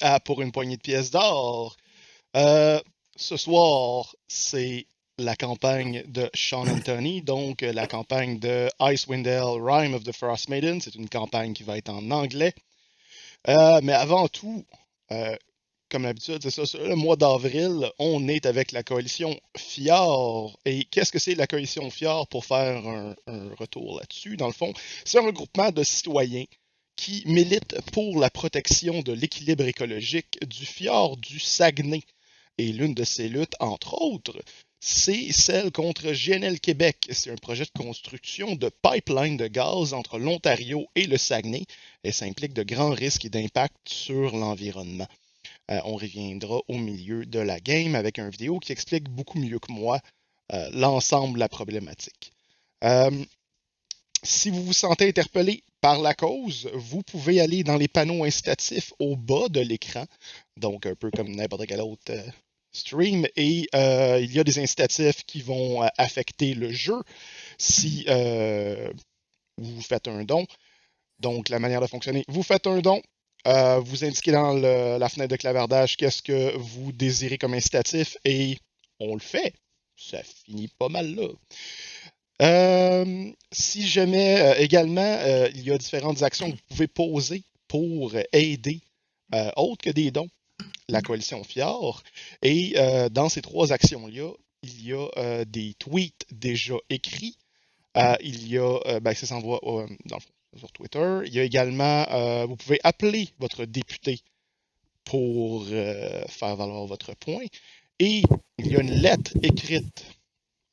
à Pour une poignée de pièces d'or. Ce soir, c'est la campagne de Sean Anthony, donc la campagne de Icewind Dale, Rime of the Frostmaiden. C'est une campagne qui va être en anglais. Mais avant tout, comme d'habitude, c'est ça, le mois d'avril, on est avec la coalition Fjord. Et qu'est-ce que c'est la coalition Fjord pour faire un retour là-dessus? Dans le fond, c'est un regroupement de citoyens qui militent pour la protection de l'équilibre écologique du fjord du Saguenay. Et l'une de ces luttes, entre autres, c'est celle contre GNL Québec. C'est un projet de construction de pipeline de gaz entre l'Ontario et le Saguenay, et ça implique de grands risques et d'impact sur l'environnement. On reviendra au milieu de la game avec une vidéo qui explique beaucoup mieux que moi l'ensemble de la problématique. Si vous vous sentez interpellé par la cause, vous pouvez aller dans les panneaux incitatifs au bas de l'écran, donc un peu comme n'importe quel autre stream, et il y a des incitatifs qui vont affecter le jeu si vous faites un don. Donc, la manière de fonctionner, vous faites un don, vous indiquez dans la fenêtre de clavardage qu'est-ce que vous désirez comme incitatif, et on le fait. Ça finit pas mal là. Si jamais également il y a différentes actions que vous pouvez poser pour aider, autres que des dons, la coalition Fjord. Et dans ces trois actions-là, il y a des tweets déjà écrits. Il y a, ça s'envoie dans le fond, sur Twitter. Il y a également, vous pouvez appeler votre député pour faire valoir votre point. Et il y a une lettre écrite,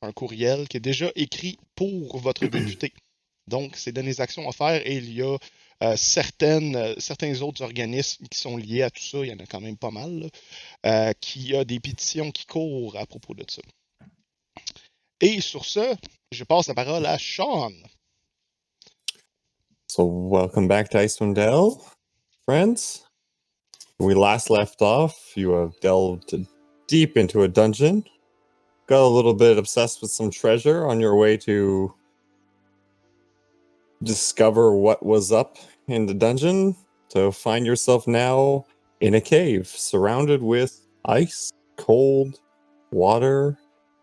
un courriel qui est déjà écrit pour votre député. Donc, c'est dans les actions à faire et il y a certains autres organismes qui sont liés à tout ça, il y en a quand même pas mal, qui a des pétitions qui courent à propos de ça. Et sur ce, je passe la parole à Sean. So, welcome back to Icewind Dale, friends. When we last left off, you have delved deep into a dungeon, got a little bit obsessed with some treasure on your way to discover what was up in the dungeon, to find yourself now in a cave surrounded with ice, cold, water,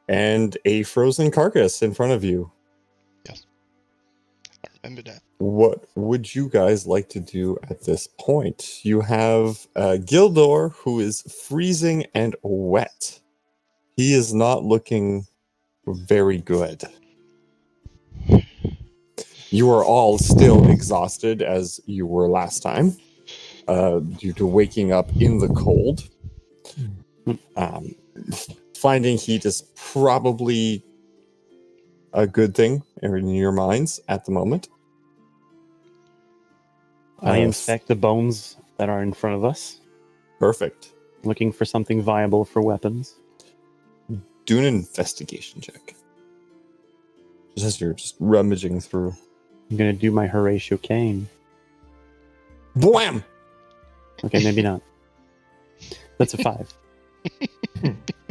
and a frozen carcass in front of you. Yes, I remember that. What would you guys like to do at this point? You have Gildor, who is freezing and wet. He is not looking very good. You are all still exhausted as you were last time, due to waking up in the cold. Finding heat is probably a good thing in your minds at the moment. I inspect the bones that are in front of us. Perfect. Looking for something viable for weapons. Do an investigation check. Just as you're just rummaging through. I'm going to do my Horatio Cane. Blam! Okay, maybe not. That's a 5.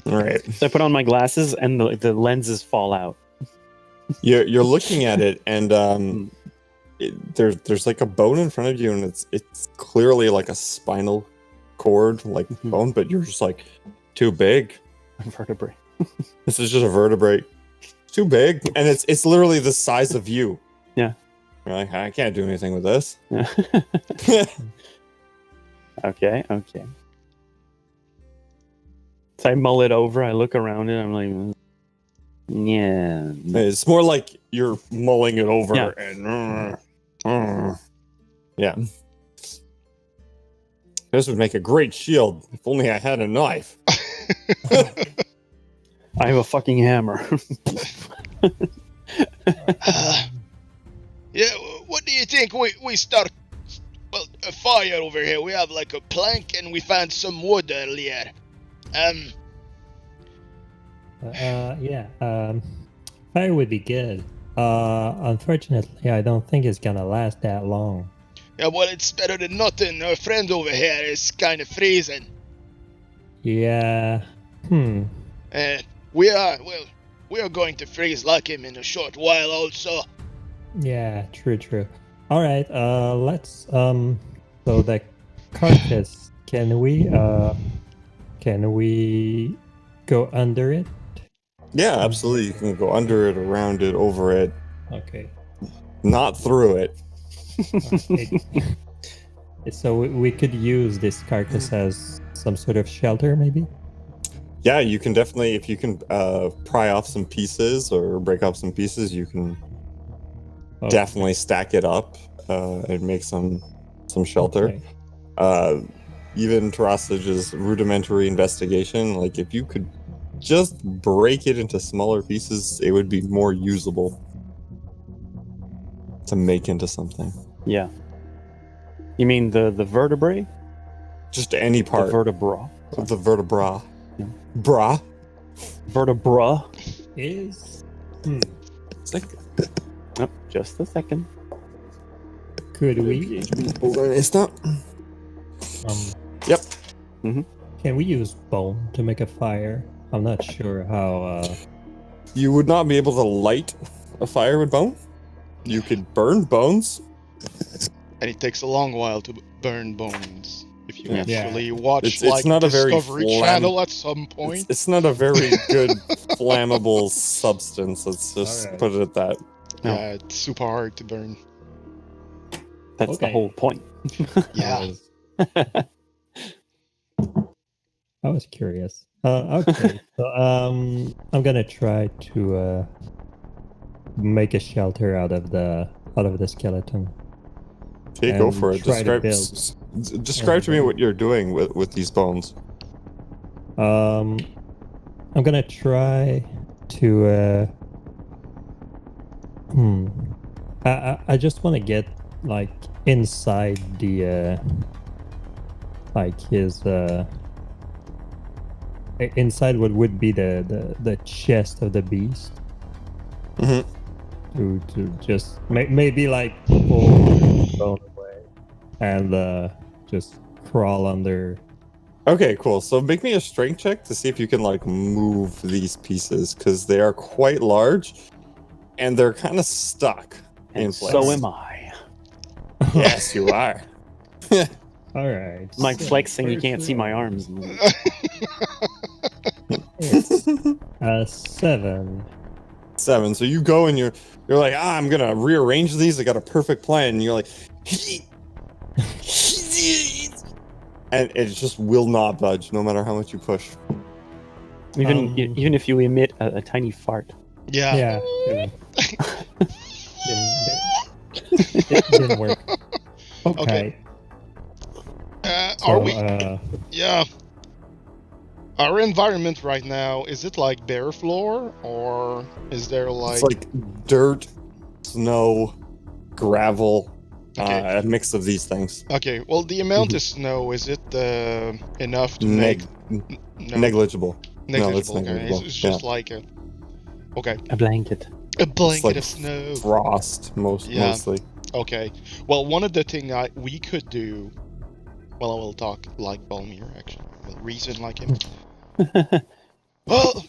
All right. So I put on my glasses and the lenses fall out. You're looking at it, and there's like a bone in front of you, and it's clearly like a spinal cord like bone, but you're just like too big. A vertebrae. This is just a vertebrae. Too big, and it's literally the size of you. Yeah. You're like, I can't do anything with this. Yeah. Okay. So I mull it over. I look around it. I'm like, yeah. It's more like you're mulling it over, Yeah. and yeah. This would make a great shield if only I had a knife. I have a fucking hammer. Yeah, what do you think we start a fire over here? We have like a plank and we found some wood earlier. Fire would be good. Unfortunately, I don't think it's gonna last that long. Yeah, well, it's better than nothing. Our friend over here is kind of freezing. Yeah. We are going to freeze like him in a short while also. Yeah, true. All right, let's so the carcass Can we go under it? Yeah, absolutely. You can go under it, around it, over it, Okay. not through it. So we could use this carcass as some sort of shelter, maybe? Yeah, you can definitely, if you can pry off some pieces or break off some pieces, you can definitely stack it up and make some shelter. Okay. Even Turaslij's rudimentary investigation, like if you could just break it into smaller pieces, it would be more usable to make into something. Yeah. You mean the vertebrae? Just any part. The vertebra. The vertebra. Yeah. Bra. Vertebra. Is It's like, Oh, just a second. could we? it's not. Yep. Can we use bone to make a fire? I'm not sure how. You would not be able to light a fire with bone. You could burn bones. And it takes a long while to burn bones. If you Yeah. actually watch It's not a very Discovery Channel at some point. It's not a very good flammable substance. Let's just Alright. put it at that. No. Yeah, it's super hard to burn. That's the Okay. whole point. Yeah. I was curious. Okay, so I'm gonna try to make a shelter out of the skeleton. Okay, go And for it. try to Describe to me what you're doing with these bones. I'm gonna try to. I just want to get like inside the like his inside what would be the chest of the beast. Mm-hmm. To just maybe like pull the bone away and just crawl under. Okay, cool. So make me a strength check to see if you can like move these pieces because they are quite large and they're kind of stuck in And place. so am I. Yes, you are. All right. Like so flexing, you can't first see my roll. arms. It's 7. 7. So you go and you're like, I'm gonna rearrange these. I got a perfect plan. And you're like, and it just will not budge, no matter how much you push. Even if you emit a tiny fart. Yeah. Yeah. It didn't work. Okay. Are we? So, Yeah. Our environment right now, is it like bare floor or is there like... It's like dirt, snow, gravel, Okay. a mix of these things. Okay, well the amount of snow, is it enough to make... No, Negligible. negligible, it's okay. negligible, It's just like a... Okay. A blanket. A blanket like of snow. Frost, mostly. Okay. Well, one of the things we could do... Well, I will talk like Bhalmir, actually. Well, reason like him. Well,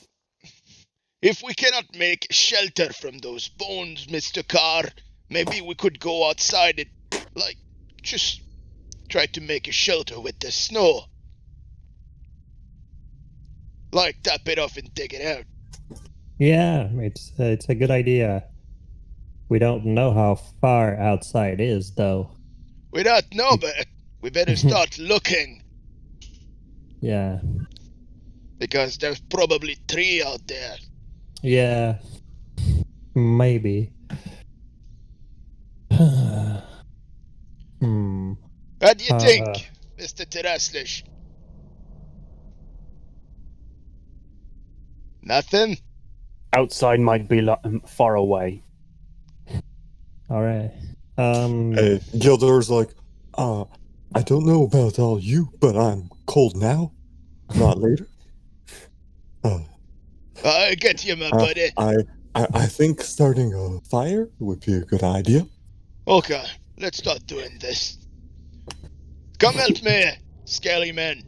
if we cannot make shelter from those bones, Mr. Carr, maybe we could go outside and, like, just try to make a shelter with the snow. Like, tap it off and dig it out. yeah, it's a good idea. We don't know how far outside is, though. We don't know, but we better start looking, Yeah. because there's probably 3 out there. Yeah. Maybe. What do you think, Mr. Turaslij? Nothing? Outside might be far away. All right. Gildor's like, I don't know about all you, but I'm cold now, not later. I get you, my buddy. I think starting a fire would be a good idea. Okay, let's start doing this. Come help me, scaly man.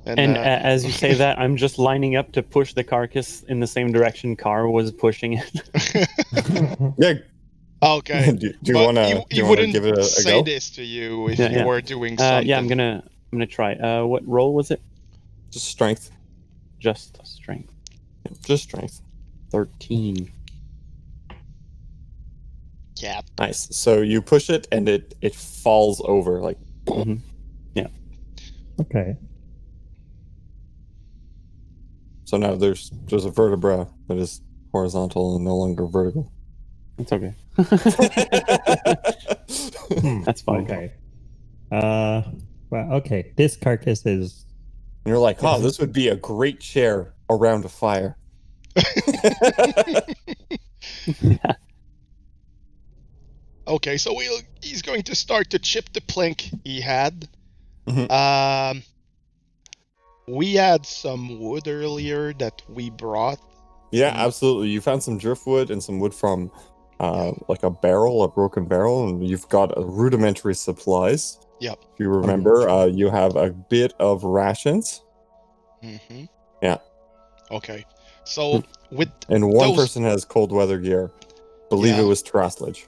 And as you say that, I'm just lining up to push the carcass in the same direction Carr was pushing it. Yeah, Okay. do you But want he to wouldn't give it a say go? this to you if Yeah, you yeah. were doing something. Yeah, I'm gonna try. What roll was it? Just strength. Just strength. Just strength. 13. Yeah. Nice. So you push it, and it falls over like. Mm-hmm. Okay. So now there's a vertebra that is horizontal and no longer vertical. That's okay. Hmm, That's fine. Okay. Well, okay. This carcass is. And you're like, oh, this would be a great chair around a fire. Okay, so he's going to start to chip the plank he had. Mhm. We had some wood earlier that we brought. Yeah, absolutely. You found some driftwood and some wood from like a broken barrel, and you've got rudimentary supplies. Yep. If you remember, you have a bit of rations. Mm-hmm. Yeah. Okay. So with And one those, person has cold weather gear. Believe Yeah. it was Turaslij.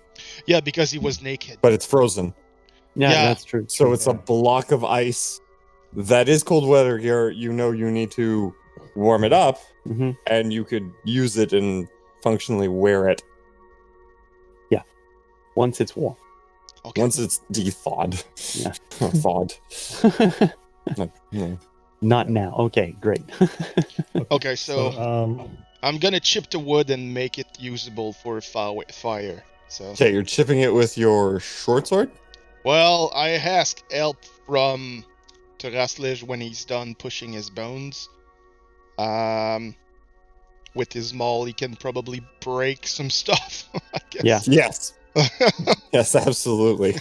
yeah, because he was naked. But it's frozen. Yeah, Yeah. that's true. So it's a block of ice. That is cold weather gear. You know you need to warm it up, Mm-hmm. and you could use it and functionally wear it Once it's warm. Okay. once it's de-thawed. Yeah. Thawed. No. Not now. Okay, great. Okay, so So, I'm gonna chip the wood and make it usable for fire. So, Okay, you're chipping it with your short sword? well, I asked help from Turaslij when he's done pushing his bones. With his maul, he can probably break some stuff, I guess. Yeah. Yes. Yes, absolutely.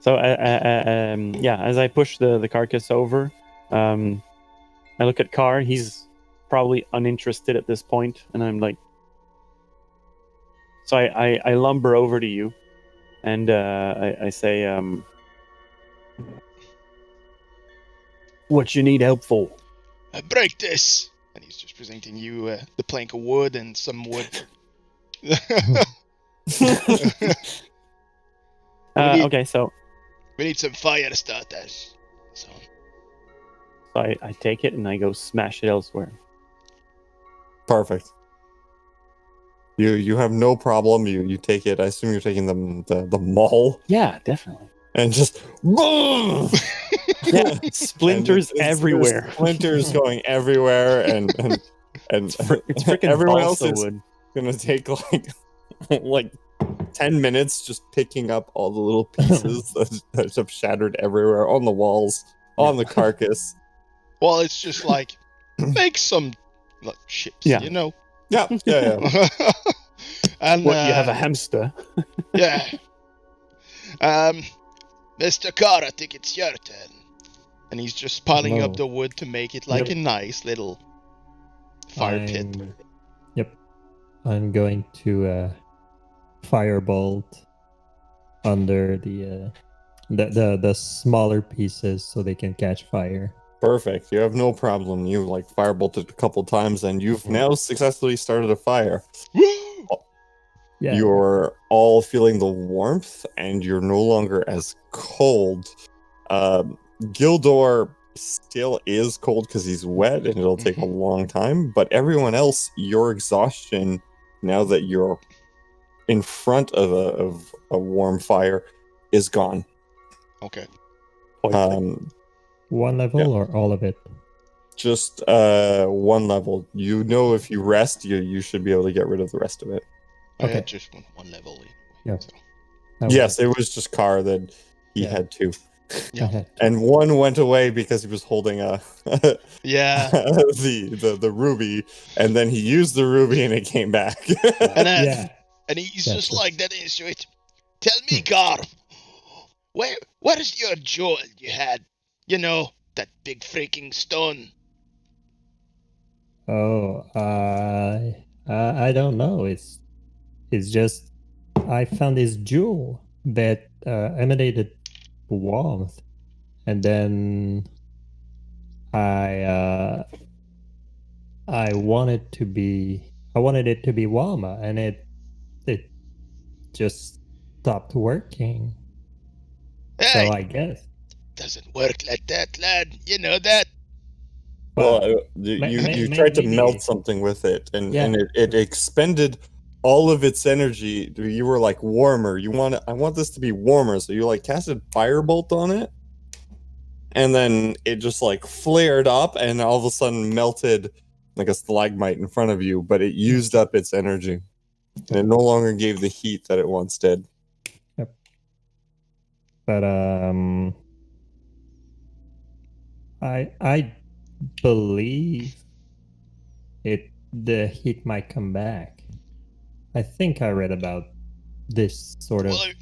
So, as I push the carcass over, I look at Carr. He's probably uninterested at this point, and I'm like, so I lumber over to you, and I say, what you need help for? Break this! And he's just presenting you the plank of wood and some wood. Okay, so We need some fire starters. So, I take it and I go smash it elsewhere. Perfect. You have no problem. You take it. I assume you're taking the maul Yeah, definitely. and just boom. Yeah, splinters And there's everywhere. Splinters going everywhere, and It's freaking everyone else balsa is wood. gonna take like 10 minutes just picking up all the little pieces that have shattered everywhere on the walls, on the carcass. well, it's just like, make some ships, Yeah. you know? Yeah. And What, you have a hamster? yeah. Mr. Carr, I think it's your turn. And he's just piling up Hello. the wood to make it like a nice little fire pit. Yep. I'm going to firebolt under the smaller pieces so they can catch fire. Perfect. You have no problem. You like firebolted a couple times, and you've now successfully started a fire. Woo! Yeah. You're all feeling the warmth, and you're no longer as cold. Gildor still is cold because he's wet, and it'll take a long time. But everyone else, your exhaustion, now that you're in front of a warm fire, is gone. Okay. One level or all of it? Just one level. You know, if you rest, you should be able to get rid of the rest of it. I Okay. had just one level anyway. Yeah. So. Yes, it was just Carr that he had two. Yeah. And one went away because he was holding Yeah. the ruby, and then he used the ruby and it came back. And he's just like that into it. Tell me, Carr, what is your jewel you had? You know, that big freaking stone. Oh, I don't know. It's just I found this jewel that emanated warmth, and then I wanted to be I wanted it to be warmer, and it just stopped working. Hey, So I guess. doesn't work like that, lad. You know that. Well, ma- you ma- tried to maybe- melt something with it, and Yeah. it expended all of its energy. You were like warmer. I want this to be warmer, so you like casted firebolt on it, and then it just like flared up, and all of a sudden melted like a stalagmite in front of you. But it used up its energy, and it no longer gave the heat that it once did. But I believe the heat might come back. I think I read about this sort of Well,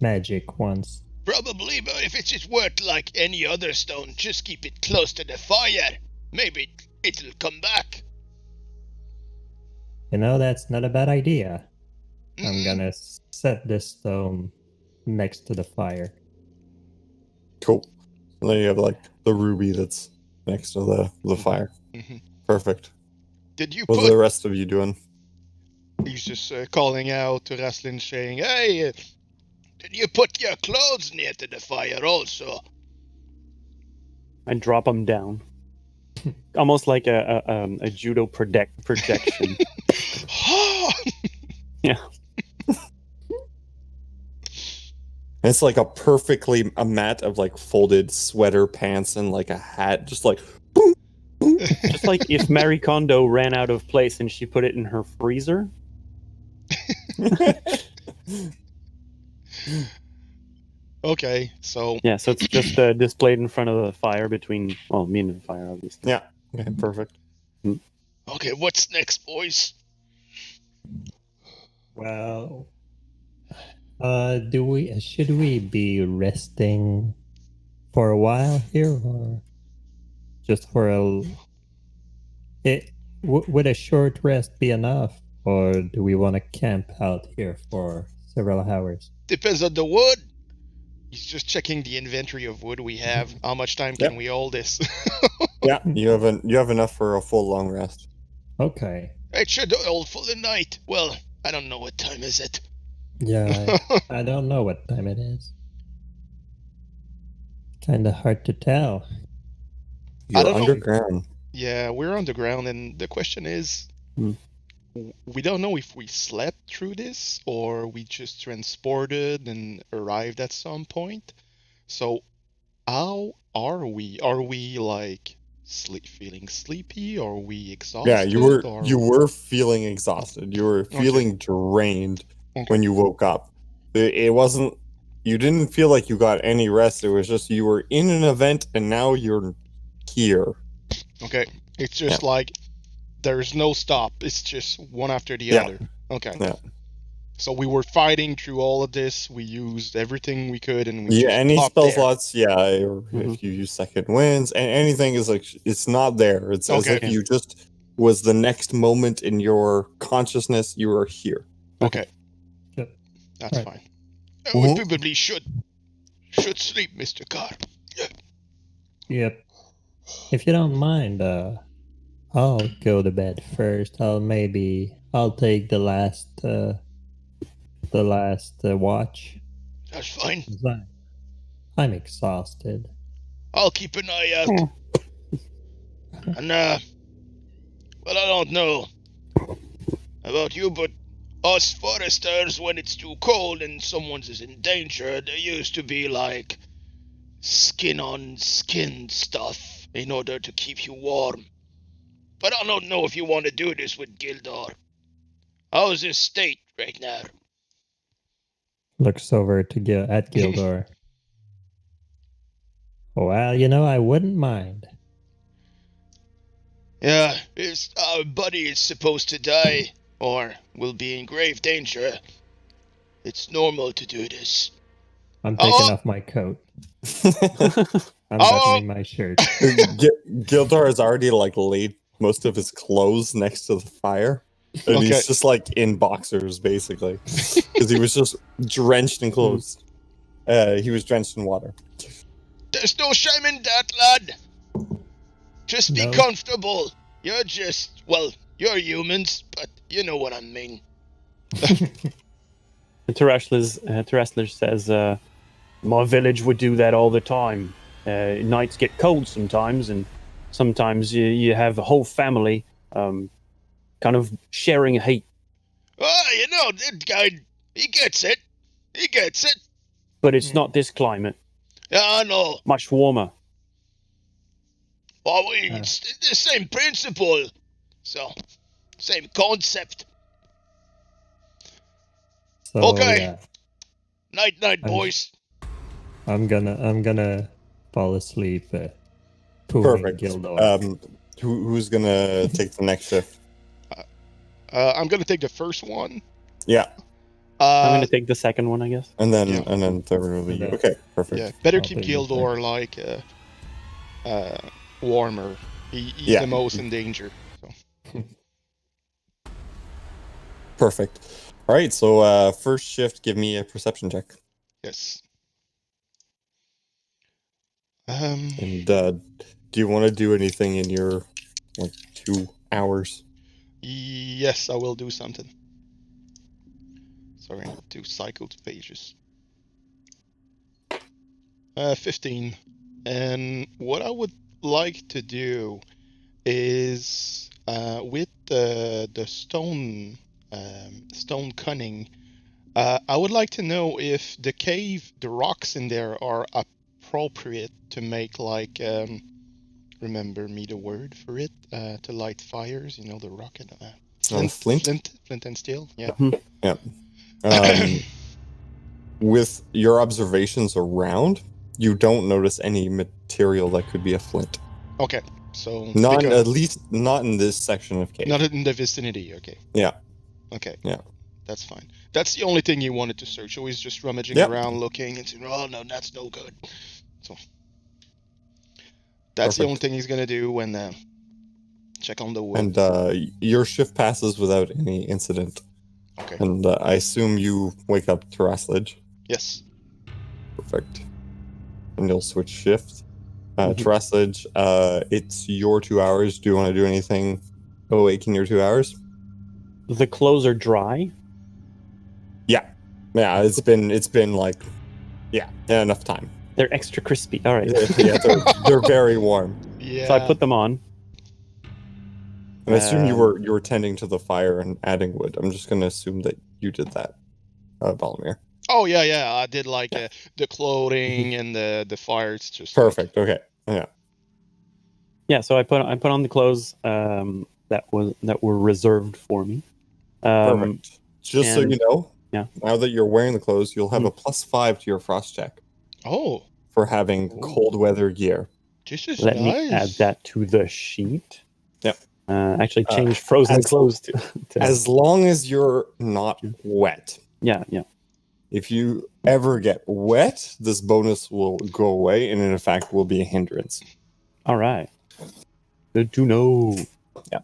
magic once. probably, but if it's just worked like any other stone, just keep it close to the fire. Maybe it'll come back. You know, that's not a bad idea. I'm Mhm. gonna set this stone next to the fire. Cool. And then you have like the ruby that's next to the fire. Mhm. Perfect. Did you What are put? the rest of you doing? He's just calling out to Turaslij, saying, "Hey, did you put your clothes near to the fire also?" I drop him down, almost like a judo projection. Yeah. It's like a mat of like folded sweater pants and like a hat, just like Just like if Marie Kondo ran out of place and she put it in her freezer. Okay, so Yeah, so it's just displayed in front of the fire between, well, me and the fire, obviously. yeah, okay, perfect. okay, what's next, boys? Well, should we be resting for a while here, or just for would a short rest be enough, or do we want to camp out here for several hours? Depends on the wood. He's just checking the inventory of wood we have. How much time can Yep. we hold this? Yeah, you have enough for a full long rest. Okay. It should hold for the night. Well, I don't know what time is it. Yeah, I don't know what time it is. Kind of hard to tell. You're don't know. underground. Yeah, we're underground, and the question is, we don't know if we slept through this or we just transported and arrived at some point. So, how are we? Are we like feeling sleepy? Are we exhausted? Yeah, Or... you were feeling exhausted. You were feeling drained when you woke up. It wasn't. You didn't feel like you got any rest. It was just you were in an event and now you're here. Okay, it's just like there's no stop. It's just one after the other. Okay. Yeah. So we were fighting through all of this. We used everything we could, and we just any popped spell there. slots, or if you use second winds, and anything is like it's not there. It's as if you just was the next moment in your consciousness. You are here. Okay. Yep. That's Right. fine. We probably should sleep, Mr. Carr. Yep. If you don't mind, I'll go to bed first. I'll take the last watch. That's fine. I'm exhausted. I'll keep an eye out. And well, I don't know about you, but us foresters, when it's too cold and someone's is in danger, there used to be like skin on skin stuff in order to keep you warm. But I don't know if you want to do this with Gildor. How's his state right now? Looks over at Gildor. Well, I wouldn't mind. Yeah, our buddy is supposed to die, or will be in grave danger. It's normal to do this. I'm taking off my coat. I'm buttoning my shirt. Gildor has already like laid most of his clothes next to the fire, and he's just like in boxers basically, because he was just drenched in clothes. He was drenched in water. There's no shame in that, lad. Just be comfortable. You're humans, but You know what I mean. Turaslij says, "My village would do that all the time. Nights get cold sometimes, and sometimes you have a whole family kind of sharing a heat. Oh, you know, that guy, he gets it. He gets it. But it's not this climate. Yeah, I know. Much warmer. Oh, it's the same principle. So, same concept. So, Okay. yeah, Night, boys. I'm gonna fall asleep. Pooling Perfect. Gildor. Who's gonna take the next shift? I'm gonna take the first one. Yeah, I'm going to take the second one, I guess. and then Yeah. third will be And you. then- Okay, perfect. Yeah, better I'll keep take the Gildor like warmer. He's Yeah. the most in danger. So. Perfect. All right, so first shift, give me a perception check. Yes. And do you want to do anything in your 2 hours? Yes, I will do something. Sorry, I need to cycle to pages. 15. And what I would like to do is with the stone cunning, I would like to know if the cave, the rocks in there are appropriate to make like remember me the word for it, to light fires, you know, the rock and Flint? flint and steel. Yeah. Yeah. With your observations around, you don't notice any material that could be a flint. Okay. So At least not in this section of cave. not in the vicinity. Okay. Yeah. Okay. Yeah. That's fine. That's the only thing you wanted to search. Always just rummaging Yep. around, looking, and saying, "Oh no, that's no good." So that's the only Perfect. thing he's gonna do when check on the wood. And your shift passes without any incident. Okay. And I assume you wake up Turaslij. Yes. Perfect. And you'll switch shift. Mhm. Turaslij, it's your 2 hours. Do you want to do anything awake in your 2 hours? The clothes are dry. Yeah. Yeah, it's been like, yeah, enough time. They're extra crispy. All right. Yeah, they're very warm. Yeah. So I put them on. And I assume you were tending to the fire and adding wood. I'm just going to assume that you did that, Bhalmir. Oh yeah. I did like the clothing and the fire. It's just Perfect. Okay. Yeah. Yeah, so I put on the clothes that were reserved for me. Perfect. Just so and- you know, yeah. now that you're wearing the clothes, you'll have a +5 to your frost check Oh, for having Ooh. cold weather gear. this is Let nice. me add that to the sheet. Yep. Actually, change frozen clothes to As long as you're not wet. yeah. If you ever get wet, this bonus will go away, and in fact will be a hindrance. All right. Good to know. Yeah.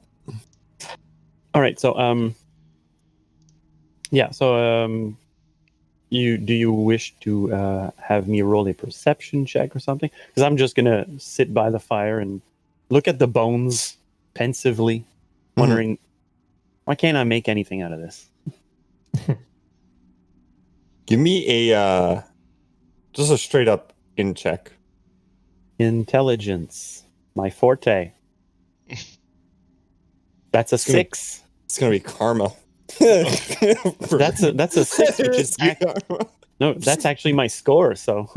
All right. So do you wish to have me roll a perception check or something? Because I'm just gonna sit by the fire and look at the bones pensively, wondering why can't I make anything out of this? Give me a just a straight up in check. Intelligence, my forte. That's a 6. It's gonna be karma. That's a 6, which is no, that's actually my score. So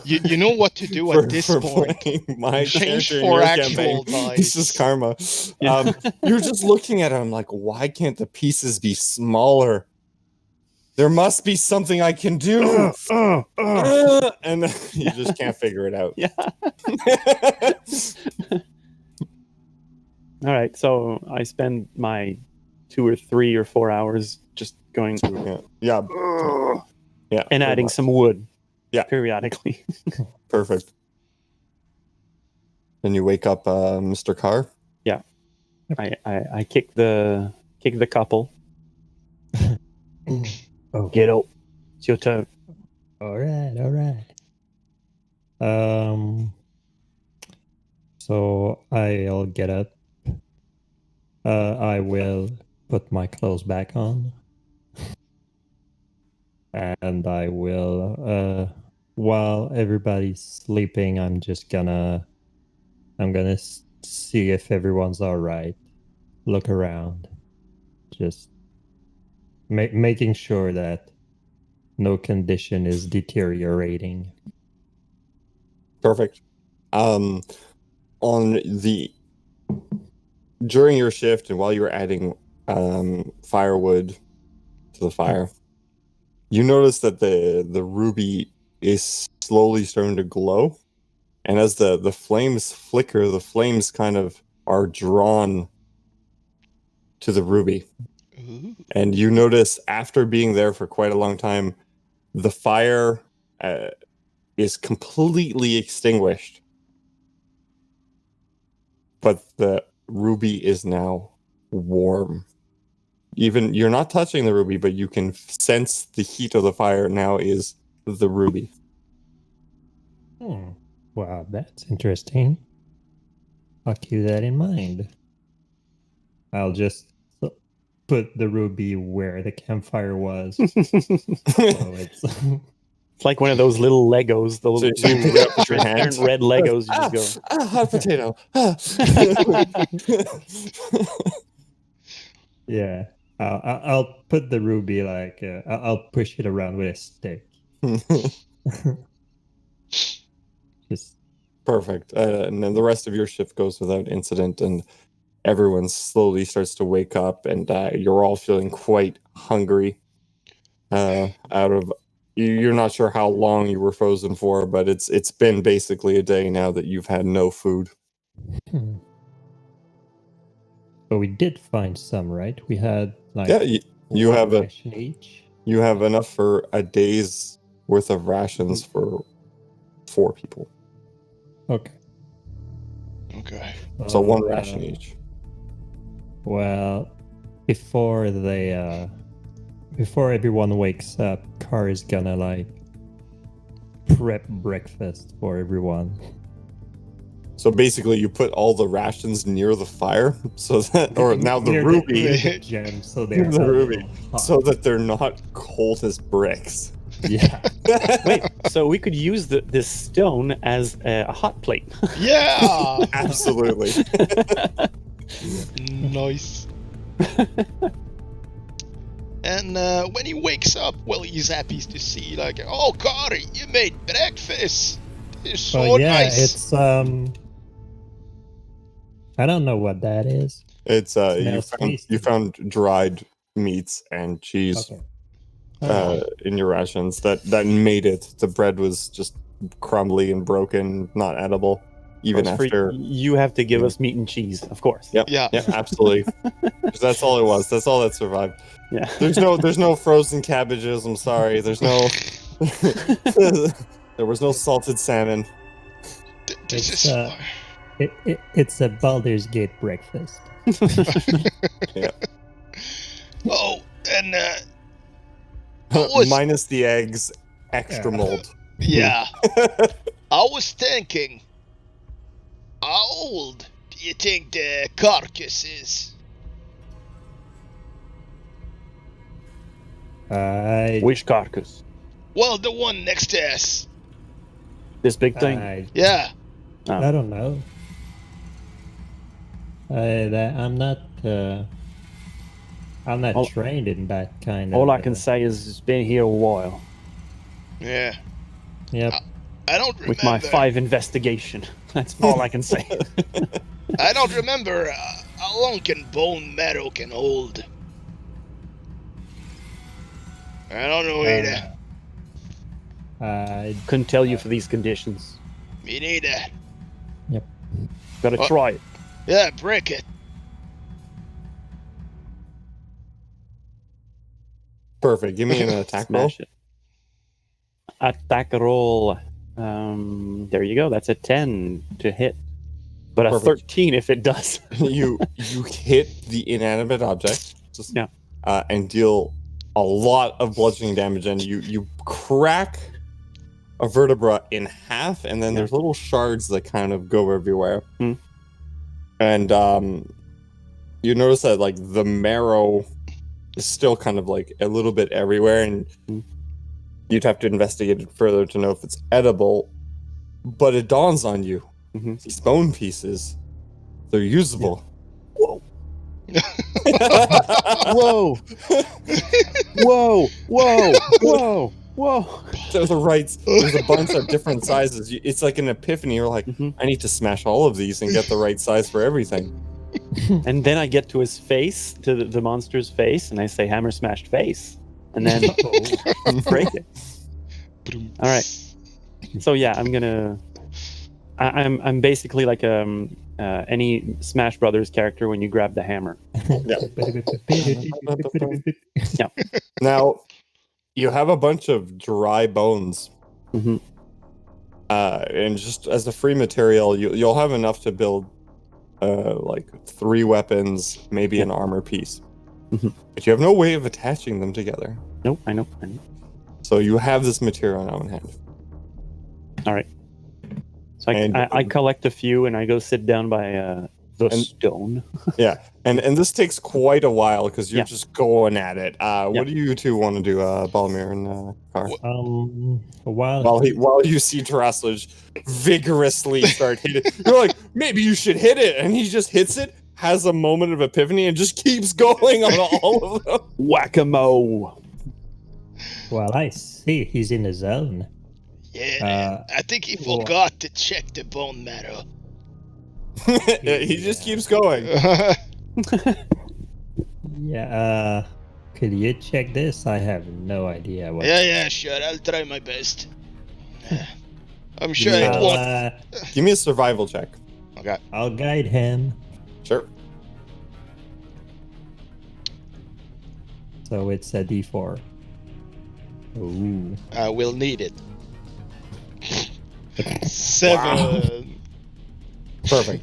You know what to do at this point. My Change character in for your actual campaign. dice. This is karma. Yeah. You're just looking at it. I'm like, why can't the pieces be smaller? There must be something I can do. And you just can't figure it out. yeah. All right. So I spend my 2 or 3 or 4 hours just going Yeah. and pretty adding much. some wood. Yeah. Periodically. Perfect. Then you wake up Mr. Carr. Yeah. I kick the couple. Oh. Get up. It's your turn. All right. So I'll get up. I will put my clothes back on. And I will, while everybody's sleeping, I'm gonna see if everyone's all right. Look around, just making sure that no condition is deteriorating. Perfect. During your shift and while you were adding firewood to the fire, you notice that the ruby is slowly starting to glow, and as the flames flicker, the flames kind of are drawn to the ruby. Ooh. And you notice, after being there for quite a long time, the fire is completely extinguished, but the ruby is now warm. Even you're not touching the ruby, but you can sense the heat of the fire now is the ruby. Wow, that's interesting. I'll keep that in mind. I'll just put the ruby where the campfire was. So it's It's like one of those little Legos, those So you pick it up with your transparent hand. red Legos. You just go. Hot potato. yeah. I'll put the ruby like I'll push it around with a stick. Just Perfect. And then the rest of your shift goes without incident, and everyone slowly starts to wake up, and you're all feeling quite hungry. You're not sure how long you were frozen for, but it's been basically a day now that you've had no food. But we did find some, right? We had like you have a ration each. You have enough for a day's worth of rations for 4 people. Okay. So 1 ration each. Well, before everyone wakes up, Car is gonna like prep breakfast for everyone. So basically, you put all the rations near the fire, so that, or now the ruby, near the gem, so they're the ruby, hot. so that they're not cold as bricks. Yeah. Wait, so we could use this stone as a hot plate. Yeah. Absolutely. Nice. And when he wakes up, well, he's happy to see, like, oh, Kari, you made breakfast. It's so nice. It's I don't know what that is. It's Smells you tasty. found dried meats and cheese in your rations that made it. The bread was just crumbly and broken, not edible. Even after you have to give us meat and cheese, of course. Yep. Yeah. Yeah, absolutely. 'Cause that's all it was. That's all that survived. Yeah. There's no frozen cabbages. I'm sorry. There's no. There was no salted salmon. This It's is it's a Baldur's Gate breakfast. Yeah. Oh, and Minus the eggs, extra mold. yeah. I was thinking, how old do you think the carcass is? Which carcass? Well, the one next to us. This big thing? Yeah. I don't know. I'm not trained in that kind of. All I can say is it's been here a while. Yeah. Yep. I don't remember. With my 5 investigation. That's all I can say. I don't remember how long can bone marrow can hold. I don't know either. I couldn't tell you for these conditions. Me neither. Yep. Gotta try it. Yeah, break it. Perfect. Give me an attack roll. Smash it. Attack roll. There you go. That's a 10 to hit. But a 13 if it does. you hit the inanimate object. And deal a lot of bludgeoning damage, and you crack a vertebra in half, and then there's little shards that kind of go everywhere. And you notice that like the marrow is still kind of like a little bit everywhere, and you'd have to investigate it further to know if it's edible. But it dawns on you, these bone pieces, they're usable. Whoa. Whoa. Whoa. Whoa. Whoa. Whoa. There's a bunch of different sizes. It's like an epiphany. You're like, I need to smash all of these and get the right size for everything. And then I get to his face, to the monster's face, and I say hammer smashed face. And then break it. All right. So yeah, I'm basically like any Smash Brothers character when you grab the hammer. Yeah. Now, you have a bunch of dry bones. And just as a free material, you'll have enough to build like 3 weapons, maybe an armor piece. But you have no way of attaching them together. Nope, I know. So you have this material now in hand. All right. So I collect a few and I go sit down by the stone. Yeah, and this takes quite a while because you're just going at it. What do you two want to do, Bhalmir and Car? While you see Turaslij vigorously start hitting, you're like, maybe you should hit it, and he just hits it, has a moment of epiphany, and just keeps going on all of them. Whack-a-mole. Well, I see he's in the zone. Yeah, I think he forgot to check the bone marrow. He just keeps going. Could you check this? I have no idea what. Yeah, sure. I'll try my best. I'm sure it won't. Give me a survival check. Okay. I'll guide him. Sure. So it's a D4. Ooh. I will need it. 7. Perfect.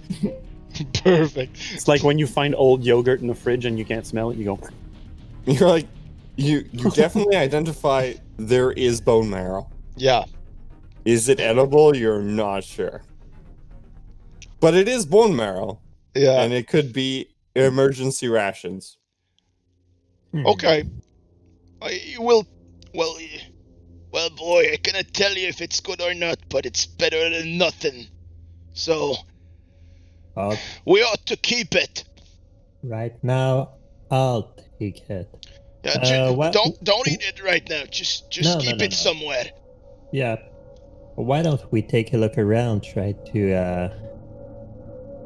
Perfect. It's like when you find old yogurt in the fridge and you can't smell it, you go. You're like, you definitely identify there is bone marrow. Yeah. Is it edible? You're not sure. But it is bone marrow. Yeah. And it could be emergency rations. Okay. Well, boy, I cannot tell you if it's good or not, but it's better than nothing. So, we ought to keep it. Right now, I'll take it. Yeah, don't eat it right now. Just keep it somewhere. Yeah. Why don't we take a look around, try to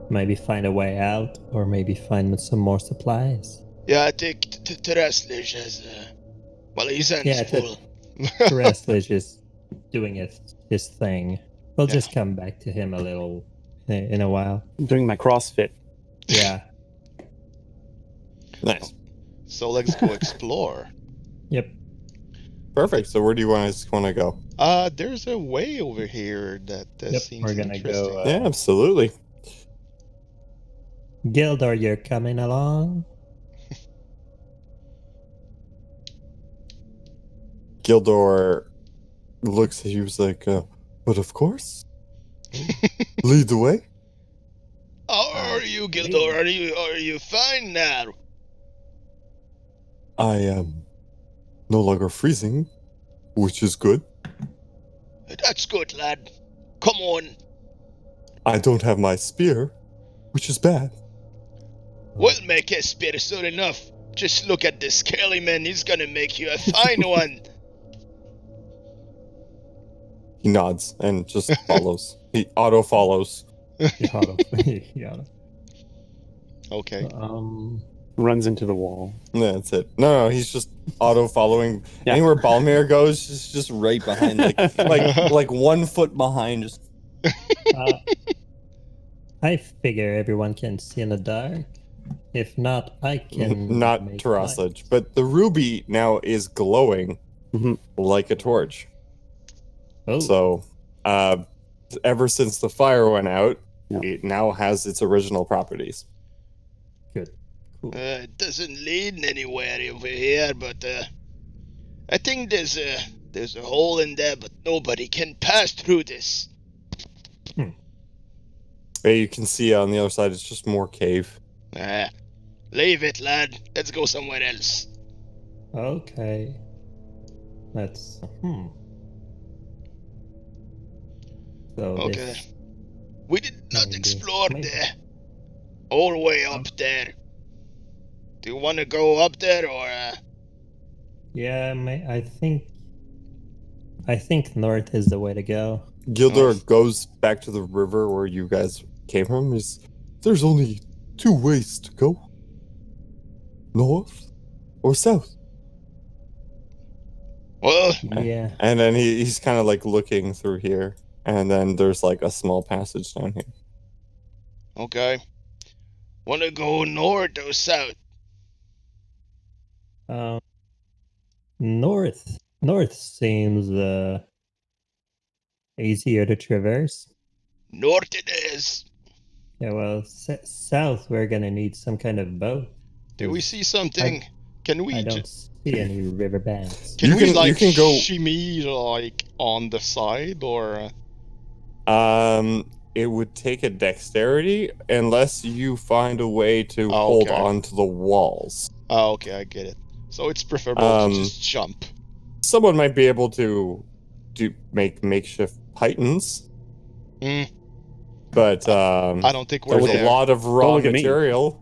maybe find a way out, or maybe find some more supplies? Yeah, I think Turaslij has. His hands full. Turaslij is doing his thing. We'll just come back to him a little in a while. I'm doing my CrossFit. Yeah. Nice. So let's go explore. Yep. Perfect. So where do you guys want to go? There's a way over here that seems we're gonna interesting. go. Yeah, absolutely. Gildor, you're coming along? Gildor looks at you, was like, but of course. Lead the way. How are you, Gildor? Are you fine now? I am no longer freezing, which is good. That's good, lad. Come on. I don't have my spear, which is bad. We'll make a spear soon enough. Just look at this scaly man. He's gonna make you a fine one. He nods and just follows. He auto follows. Okay. Runs into the wall. Yeah, that's it. No, he's just auto following. Yeah. Anywhere Bhalmir goes, just right behind, like 1 foot behind. Just I figure everyone can see in the dark. If not, I can. Not make Turaslij, lights. but the ruby now is glowing like a torch. Oh. So, ever since the fire went out, Yeah. it now has its original properties. Good. Cool. It doesn't lead anywhere over here, but I think there's a hole in there, but nobody can pass through this. You can see on the other side, it's just more cave. Leave it, lad. Let's go somewhere else. Okay. Let's. So Okay. this. We did not Maybe. explore Maybe. the whole way up there. Do you want to go up there or? Yeah, I think north is the way to go. Gildor goes back to the river where you guys came from. There's only 2 ways to go. North or south. Well, Yeah. And then he's kind of like looking through here. And then there's like a small passage down here. okay. Want to go north or south? North. North seems easier to traverse. North it is. Yeah, well, south we're gonna need some kind of boat. Do we see something? Can we? I don't see any riverbanks. Can You we can- like you can go- shimmy like on the side or? It would take a dexterity unless you find a way to Oh, hold okay. on to the walls. Oh, okay, I get it. So it's preferable to Um, just jump. Someone might be able to make makeshift pythons, Mm, but I don't think we're there's there. a lot of Don't raw look at me. material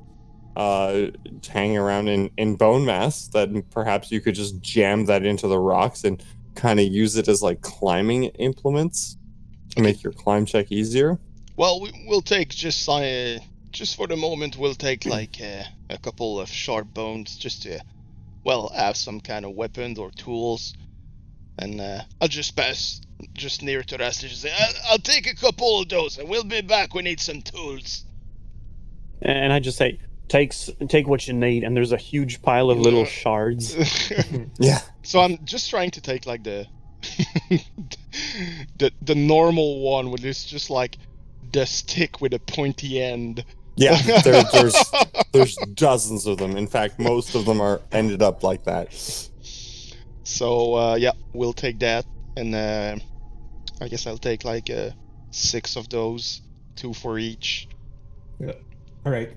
hanging around in bone mass that perhaps you could just jam that into the rocks and kind of use it as like climbing implements to make your climb check easier. Well, we'll take just for the moment. We'll take like a couple of sharp bones just to, well, have some kind of weapons or tools. And I'll just pass just near Turaslij and say, I'll take a couple of those and we'll be back. We need some tools. And I just say, take what you need. And there's a huge pile of little shards. Yeah. So I'm just trying to take like the the normal one, which is just like the stick with a pointy end. Yeah, there's dozens of them. In fact, most of them are ended up like that. So yeah, we'll take that, and I guess I'll take like 6 of those, 2 for each. Yeah. All right.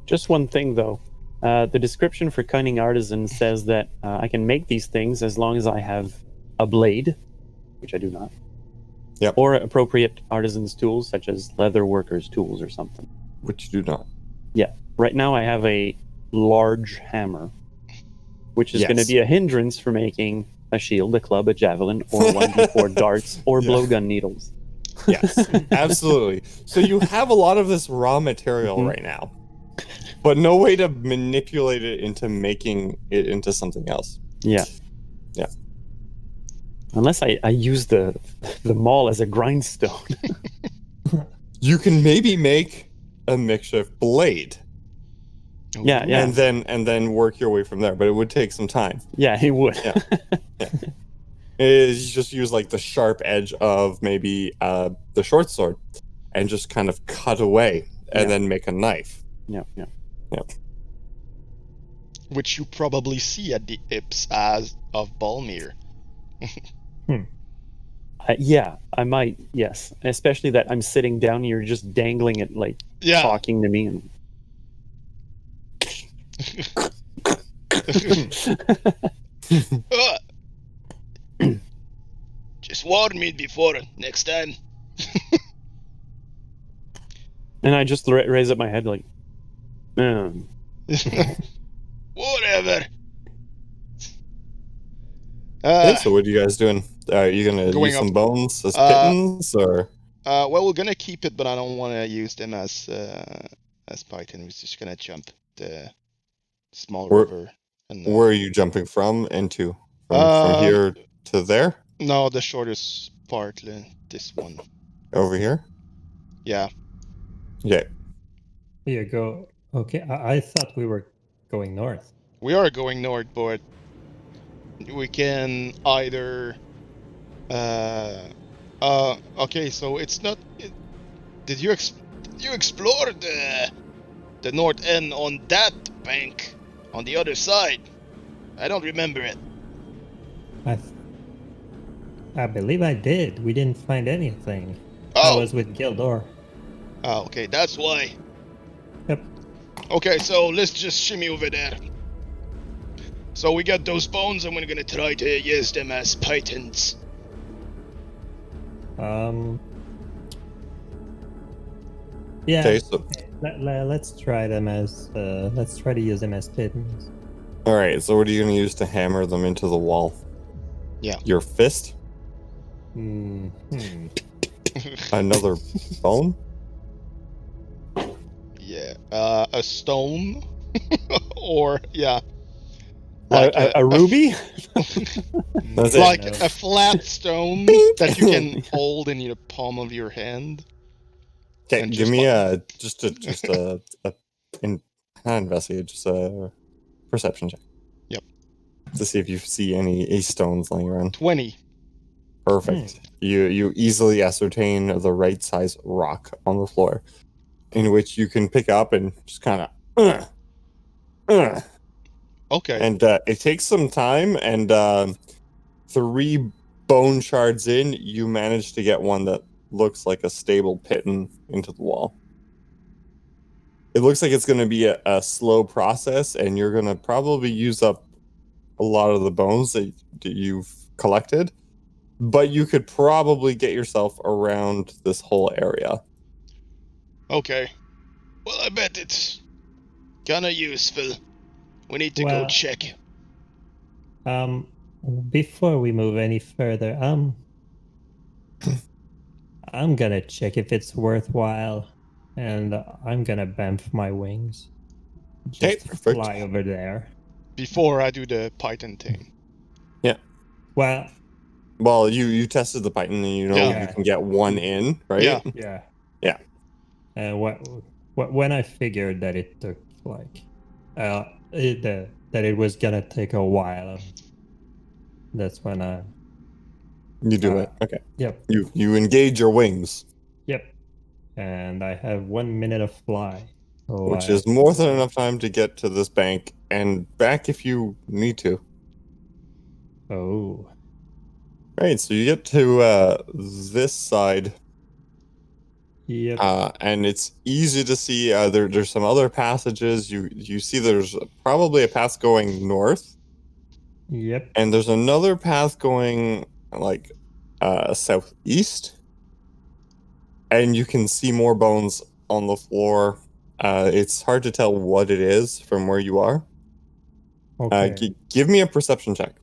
Just one thing, though. The description for cunning artisan says that I can make these things as long as I have a blade, which I do not. Yep. Or appropriate artisan's tools, such as leather worker's tools or something. Which you do not. Yeah. Right now I have a large hammer, which is going to Yes. be a hindrance for making a shield, a club, a javelin, or 1d4 darts, or Yeah. blowgun needles. Yes, absolutely. So you have a lot of this raw material Mhm. right now, but no way to manipulate it into making it into something else. Yeah. Yeah. Unless I use the maul as a grindstone. You can maybe make a makeshift blade, Yeah, yeah. and then work your way from there. But it would take some time. Yeah, he would. Yeah. You just use like the sharp edge of maybe the short sword, and just kind of cut away, and Yeah. then make a knife. Yeah. Which you probably see at the Ips as of Bhalmir. Yeah, I might, yes. Especially that I'm sitting down and you're just dangling it, like, Yeah. talking to me. And... Just warn me before next time. And I just raise up my head, like, Whatever. Okay, so what are you guys doing? Are you gonna Going use some up. bones as pittance, or Well, we're gonna keep it, but I don't want to use them as Python. We're just gonna jump the small Where- river. And where are you jumping from into? From here to there? no, the shortest part, this one. Over here? Yeah. Yeah. Here you go. Okay, I thought we were going north. We are going north, but we can either. Okay, so it's not. Did you explore the north end on that bank, on the other side? I don't remember it. I believe I did. We didn't find anything. I Oh, was with Gildor. okay, that's why. Yep. Okay, so let's just shimmy over there. So we got those bones, and we're gonna try to use them as pythons. Yeah. Okay, so Let's try them as let's try to use them as pittons. all right. So what are you going to use to hammer them into the wall? Yeah. Your fist? Another bone? Yeah. A stone, or yeah, A ruby? That's it. like No. a flat stone that you can hold in the palm of your hand. Okay, And give just me like- not investigate, just a perception check. Yep. To see if you see any stones lying around. 20. Perfect. You easily ascertain the right size rock on the floor, in which you can pick up and just kind of, Okay. and it takes some time. And 3 bone shards in, you manage to get one that looks like a stable piton into the wall. It looks like it's going to be a slow process, and you're going to probably use up a lot of the bones that you've collected, but you could probably get yourself around this whole area. Okay. Well, I bet it's kinda useful. We need to go Well- check. Before we move any further, I'm gonna check if it's worthwhile, and I'm gonna bamf my wings. Okay, Just perfect. fly over there. Before I do the python thing. Well, Well, you tested the python, and you know Yeah. you can get one in, right? Yeah. yeah. Yeah. And when I figured that it took like that it was gonna take a while, that's when I You do it. Okay. yep. You engage your wings, Yep. And I have 1 minute of fly. So which is more than enough time to get to this bank and back if you need to. Oh. Right, so you get to this side, Yep. and it's easy to see. There's some other passages. You see there's probably a path going north, Yep. and there's another path going like southeast, and you can see more bones on the floor. It's hard to tell what it is from where you are. Okay. Give me a perception check.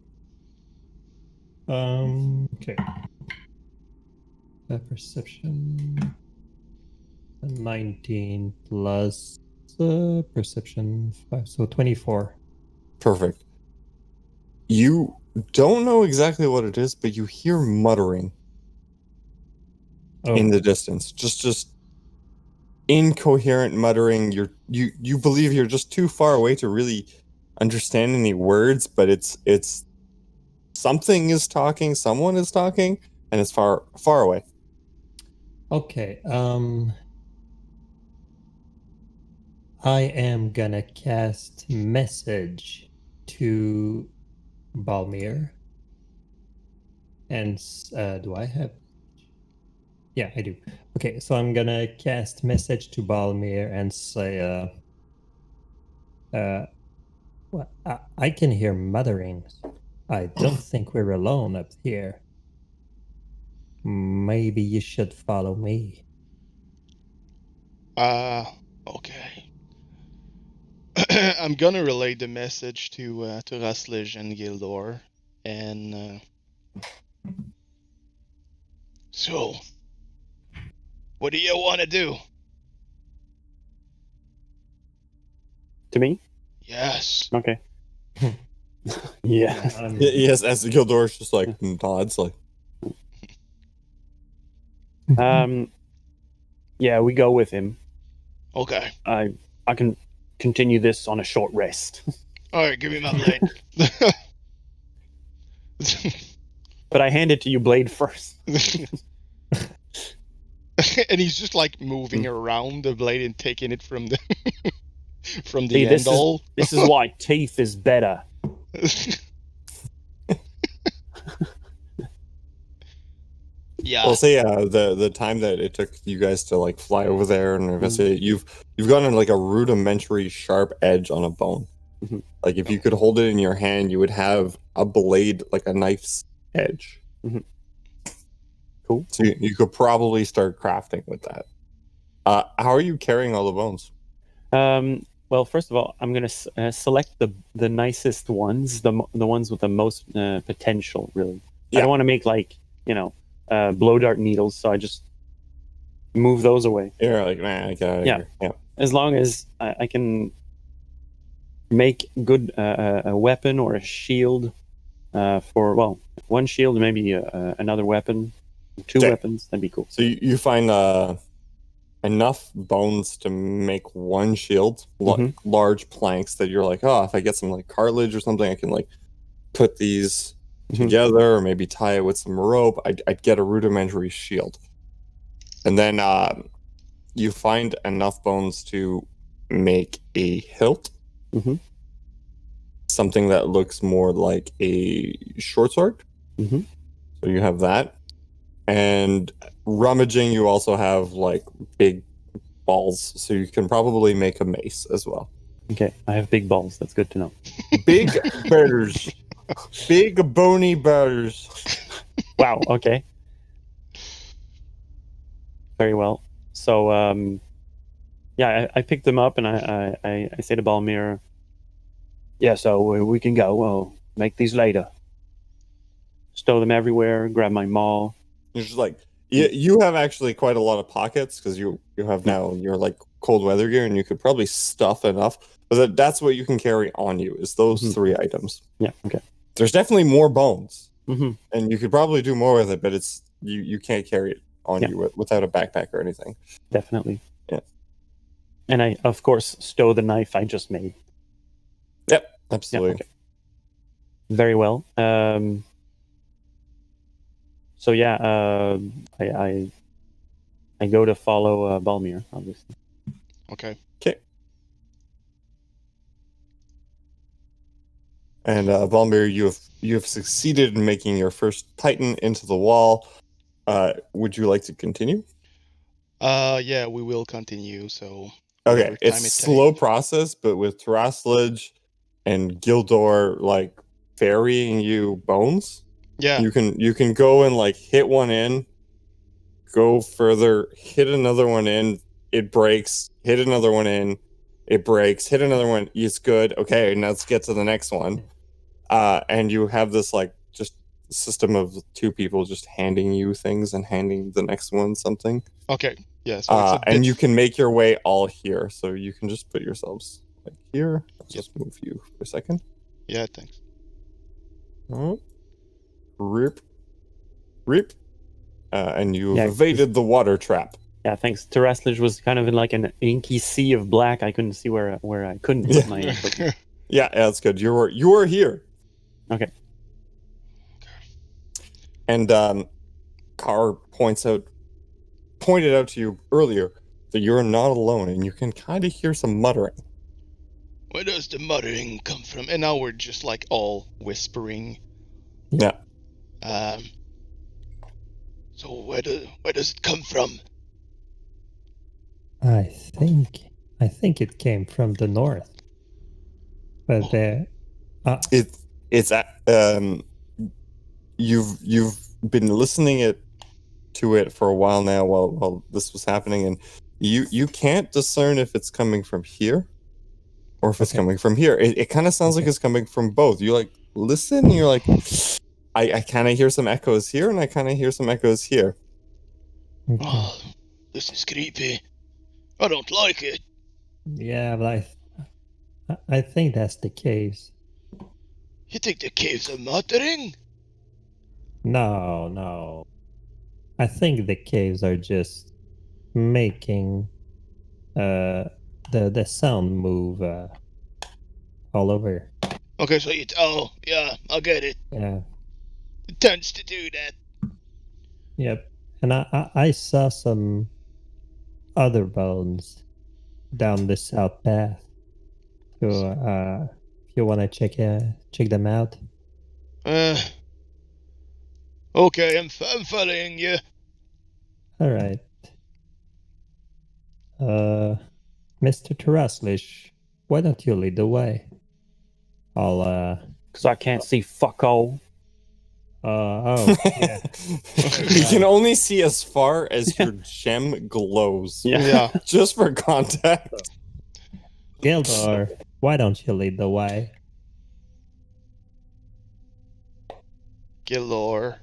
Okay. Perception 19 plus perception 5, so 24. Perfect. You don't know exactly what it is, but you hear muttering Oh, in the distance. Just incoherent muttering. You believe you're just too far away to really understand any words, but it's something is talking, someone is talking, and it's far away. okay. I am gonna cast message to Bhalmir. And do I have? Yeah, I do. Okay, so I'm gonna cast message to Bhalmir and say, well, I can hear mutterings. I don't think we're alone up here. Maybe you should follow me. Okay. I'm gonna relay the message to Turaslij and Gildor, and so, what do you want to do? To me? Yes. Okay. Yeah. Yes, as the Gildor's just like nods, like Yeah, we go with him. Okay. I can continue this on a short rest. All right, give me my blade. But I hand it to you, Blade, first. And he's just like moving around the blade and taking it from the from the See, handle. this is why teeth is better. Yeah. Well, say the time that it took you guys to like fly over there and investigate, you've gotten like a rudimentary sharp edge on a bone. Mhm. Like if you could hold it in your hand, you would have a blade like a knife's edge. Cool. So you could probably start crafting with that. How are you carrying all the bones? Well, first of all, I'm gonna select the nicest ones, the ones with the most potential. Really, I Yeah. don't want to make like blow dart needles, so I just move those away. You're like, man, I get out of Yeah. here. Yeah. As long as I can make good a weapon or a shield for one shield, maybe another weapon, two Okay. weapons, that'd be cool. So you find enough bones to make one shield, large planks that you're like, oh, if I get some like cartilage or something, I can like put these together, or maybe tie it with some rope. I'd get a rudimentary shield. And then you find enough bones to make a hilt, something that looks more like a short sword. So you have that. And rummaging, you also have like big balls, so you can probably make a mace as well. Okay, I have big balls. That's good to know. Big birds. Big bony birds. Wow, okay. Very well. So, yeah, I picked them up and I say to Bhalmir, yeah, so we can go. We'll make these later. Stow them everywhere, grab my maul. You're just like, you have actually quite a lot of pockets because you have now your like cold weather gear, and you could probably stuff enough. But that's what you can carry on you is those 3 items. Yeah, okay. There's definitely more bones, and you could probably do more with it, but it's you can't carry it on you without a backpack or anything. Definitely. Yeah. And I, of course, stow the knife I just made. Yep, absolutely. Yeah, okay. Very well. So yeah, I go to follow Bhalmir, obviously. Okay. Okay. And Bhalmir, you have succeeded in making your first Titan into the wall. Would you like to continue? Yeah, we will continue. So Okay, it's a slow process, but with Turaslij and Gildor like ferrying you bones, yeah, you can go and like hit one in, go further, hit another one in, it breaks, hit another one in, it breaks, hit another one, it's good. Okay, now let's get to the next one. And you have this like just system of 2 people just handing you things and handing the next one something. Okay. Yeah. So it's a bit... And you can make your way all here, so you can just put yourselves like here. Let's just move you for a second. Yeah. Thanks. Oh. Rip. And you've evaded the water trap. Yeah, thanks. Turaslij was kind of in like an inky sea of black. I couldn't see where I couldn't put my equipment. Yeah, that's good. You were here. Okay. And Carr pointed out to you earlier that you're not alone, and you can kind of hear some muttering. Where does the muttering come from? And now we're just like all whispering. Yeah. So where does it come from? I think it came from the north. But you've been listening to it for a while now while this was happening, and you can't discern if it's coming from here or if it's coming from here. It kind of sounds like it's coming from both. You like listen, and you're like, I kind of hear some echoes here, and I kind of hear some echoes here. Okay. Oh, this is creepy. I don't like it. Yeah, but I think that's the case. You think the caves are muttering? No. I think the caves are just making the sound move all over. Okay, so oh yeah, I get it. Yeah. It tends to do that. Yep. And I saw some other bones down the south path. So if you want to check them out. Okay, I'm following you. All right. Mr. Turaslij, why don't you lead the way? I'll Because I can't see fuck all. yeah. You can only see as far as your gem glows. Yeah. Yeah. Just for context. Gildor, why don't you lead the way? Gildor.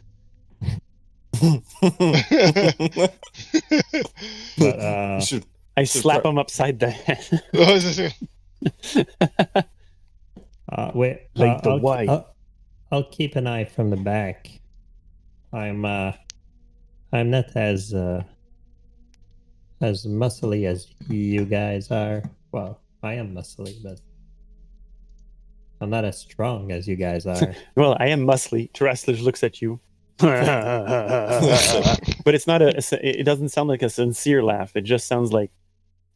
But You should- I should slap pro- him upside the head. wait, Lead the way. I'll keep an eye from the back. I'm not as muscly as you guys are. Well, I am muscly, but I'm not as strong as you guys are. Well, I am muscly. Turaslij looks at you. But it's not it doesn't sound like a sincere laugh. It just sounds like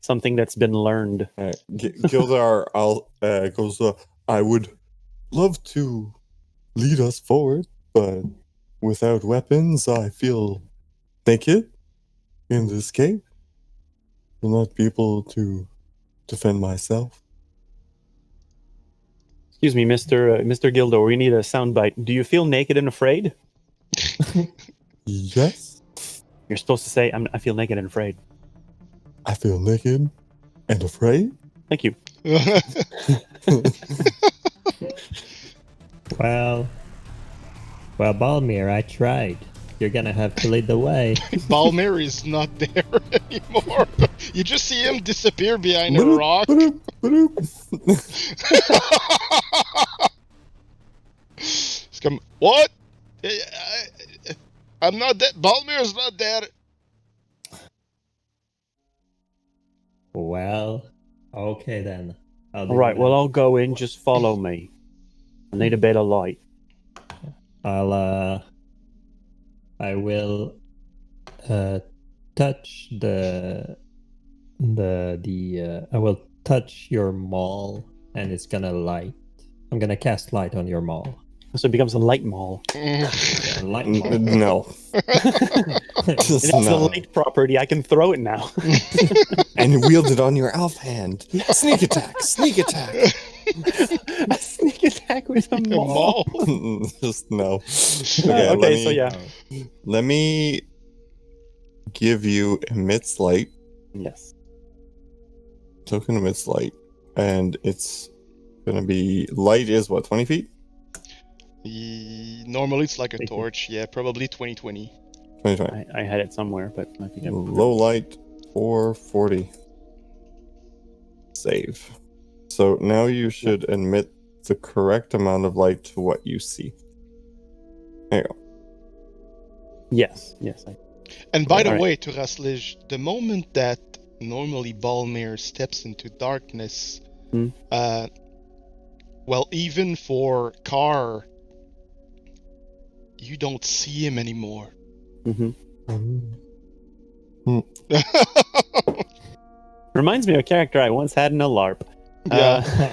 something that's been learned. Gildor goes, I would love to lead us forward, but without weapons, I feel naked in this cave. Will not be able to defend myself. Excuse me, Mr. Gildor, we need a soundbite. Do you feel naked and afraid? Yes, You're supposed to say, I feel naked and afraid. I feel naked and afraid. Thank you. Well, Bhalmir, I tried. You're gonna have to lead the way. Bhalmir is not there anymore. You just see him disappear behind a rock. He's come. What? I'm not dead. Bhalmir is not there. Well, okay then. I'll do All right, what well, I'll go in. Just follow me. I need a bit of light. I will touch I will touch your maul and it's gonna light. I'm gonna cast light on your maul. So it becomes a light maul. Light maul. No. Just It has a no. light property. I can throw it now. And wield it on your elf hand. Sneak attack! Sneak attack! A sneak attack with a maul. Just no. Okay, Let me give you emits light. Yes. Token emits light. And it's gonna be light is what, 20 feet? Normally it's like a torch. Yeah, probably 2020. 20. I had it somewhere, but I think Low light or 40. Save. So now you should emit the correct amount of light to what you see. There you go. Yes. And by the Alright. way, Turaslij, the moment that normally Bhalmir steps into darkness, well, even for Carr, you don't see him anymore. Reminds me of a character I once had in a LARP. Yeah.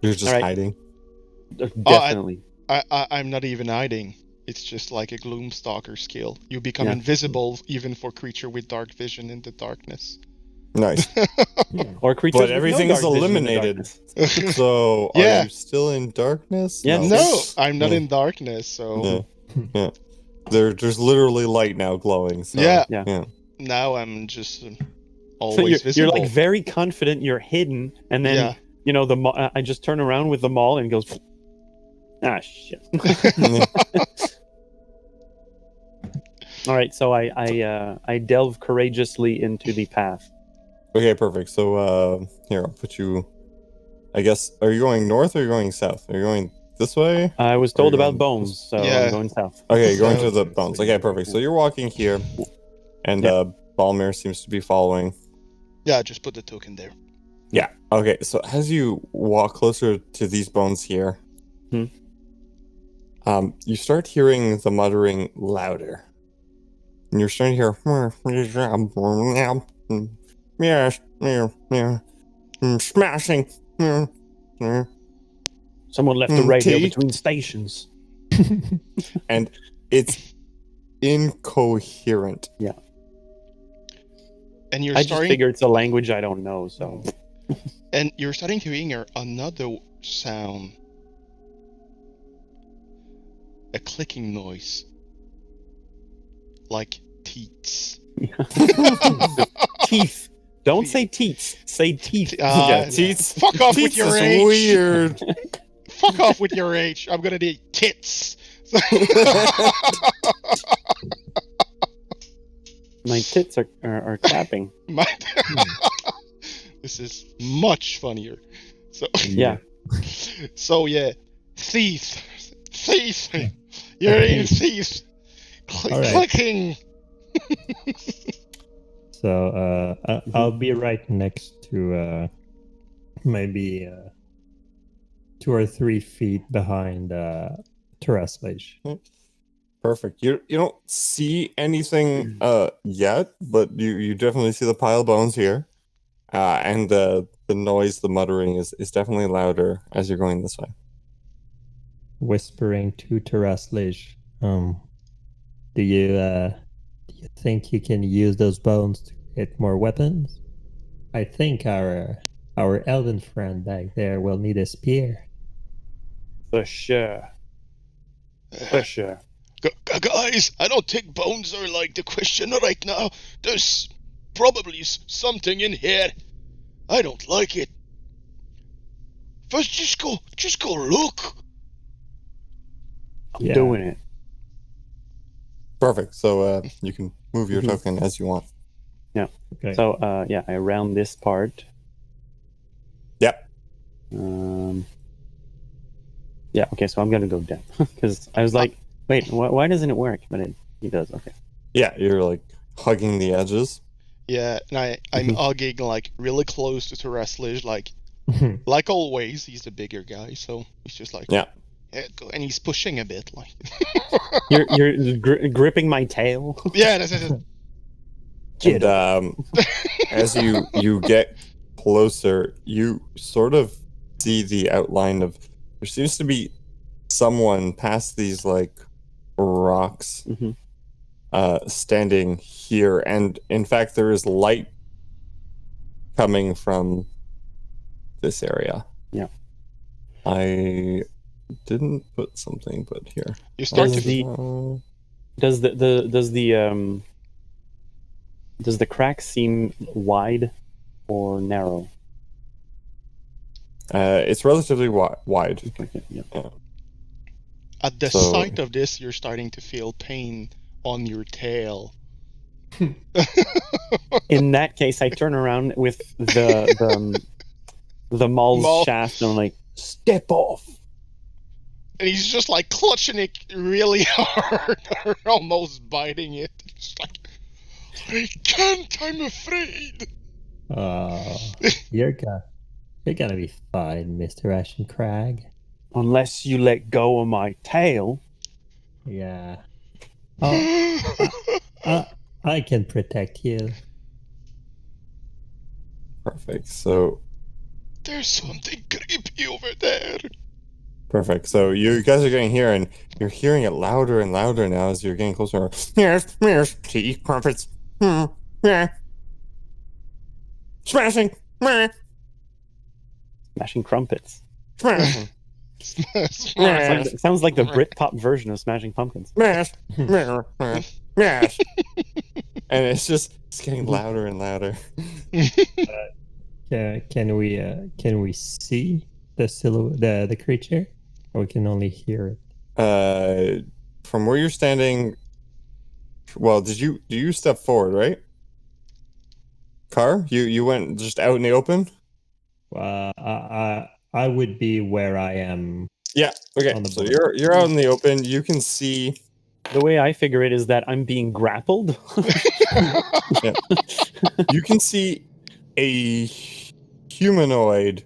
You're just Alright. hiding. Definitely. I'm not even hiding. It's just like a Gloomstalker skill. You become Yeah. invisible even for creature with dark vision in the darkness. Nice. Or creatures But with everything no is dark vision in the eliminated. darkness. So Yeah. are you still in darkness? Yeah. No, I'm not Yeah. in darkness, so Yeah. There's literally light now glowing. So, Yeah. yeah. now I'm just So always you're visible. like very confident you're hidden, and then Yeah. you know I just turn around with the maul and goes, ah shit. All right, so I delve courageously into the path. Okay, perfect. So here, I'll put you. I guess, are you going north or are you going south? Are you going this way? I was Are told you about going- bones, so Yeah. I'm going south. Okay, you're going to South. the bones. Okay, perfect. So you're walking here, and Yeah. Bhalmir seems to be following. Yeah, just put the token there. Yeah. Okay, so as you walk closer to these bones here, you start hearing the muttering louder. And you're starting to hear smashing. Someone left the radio tea? between stations. And it's incoherent. And you're I just starting, figure it's a language I don't know, so. and you're starting to hear another sound, a clicking noise, like teats. Teeth. Don't say teats. Say teeth. Yeah, teats. Fuck off with Teats your is age. weird. Fuck off with your age. I'm gonna need tits. My tits are clapping. This is much funnier. So Yeah. so yeah, thief. You're in thief. All right. Clicking. So I'll be right next to maybe 2 or 3 feet behind Turaslij. Perfect. You don't see anything yet, but you definitely see the pile of bones here. And the noise, the muttering is definitely louder as you're going this way. Whispering to Turaslij, do you think you can use those bones to get more weapons? I think our elven friend back there will need a spear. For sure. For sure. Guys, I don't think bones are like the question right now. There's probably something in here. I don't like it. First, just go look. I'm doing it. Perfect. So you can move your token as you want. Yeah. Okay. So I round this part. Yep. Yeah. Okay. So I'm gonna go down because I was like, wait, why doesn't it work? But he does. Okay. Yeah, you're like hugging the edges. Yeah, and I'm hugging like really close to Turaslij, like always. He's the bigger guy, so he's just like Yeah. go, and he's pushing a bit, like. You're gripping my tail. Yeah, that's it. Get And as you get closer, you sort of see the outline of. There seems to be someone past these like rocks, standing here, and in fact, there is light coming from this area. Yeah. I didn't put something, but here. You start Does to does the crack seem wide or narrow? It's relatively wide. Okay, yeah. at the So- sight of this, you're starting to feel pain on your tail. In that case, I turn around with the maul's Maul. shaft and I'm like, step off. And he's just like clutching it really hard, almost biting it. Just like, I can't, I'm afraid. You're gonna be fine, Mr. Ashen Crag. Unless you let go of my tail. Yeah. Oh, I can protect you. Perfect. So There's something creepy over there. perfect. So you guys are getting here, and you're hearing it louder and louder now as you're getting closer. Yes, tea crumpets. Yeah. Smashing. Smashing crumpets. Smashing. Sounds like the Britpop version of Smashing Pumpkins. Smash. Smash. And it's getting louder and louder. Can we see the silhouette, the creature, or we can only hear it? From where you're standing. Well, do you step forward, right? Car, you went just out in the open. I would be where I am. Yeah. Okay. On the So board. you're out in the open. You can see. The way I figure it is that I'm being grappled. You can see a humanoid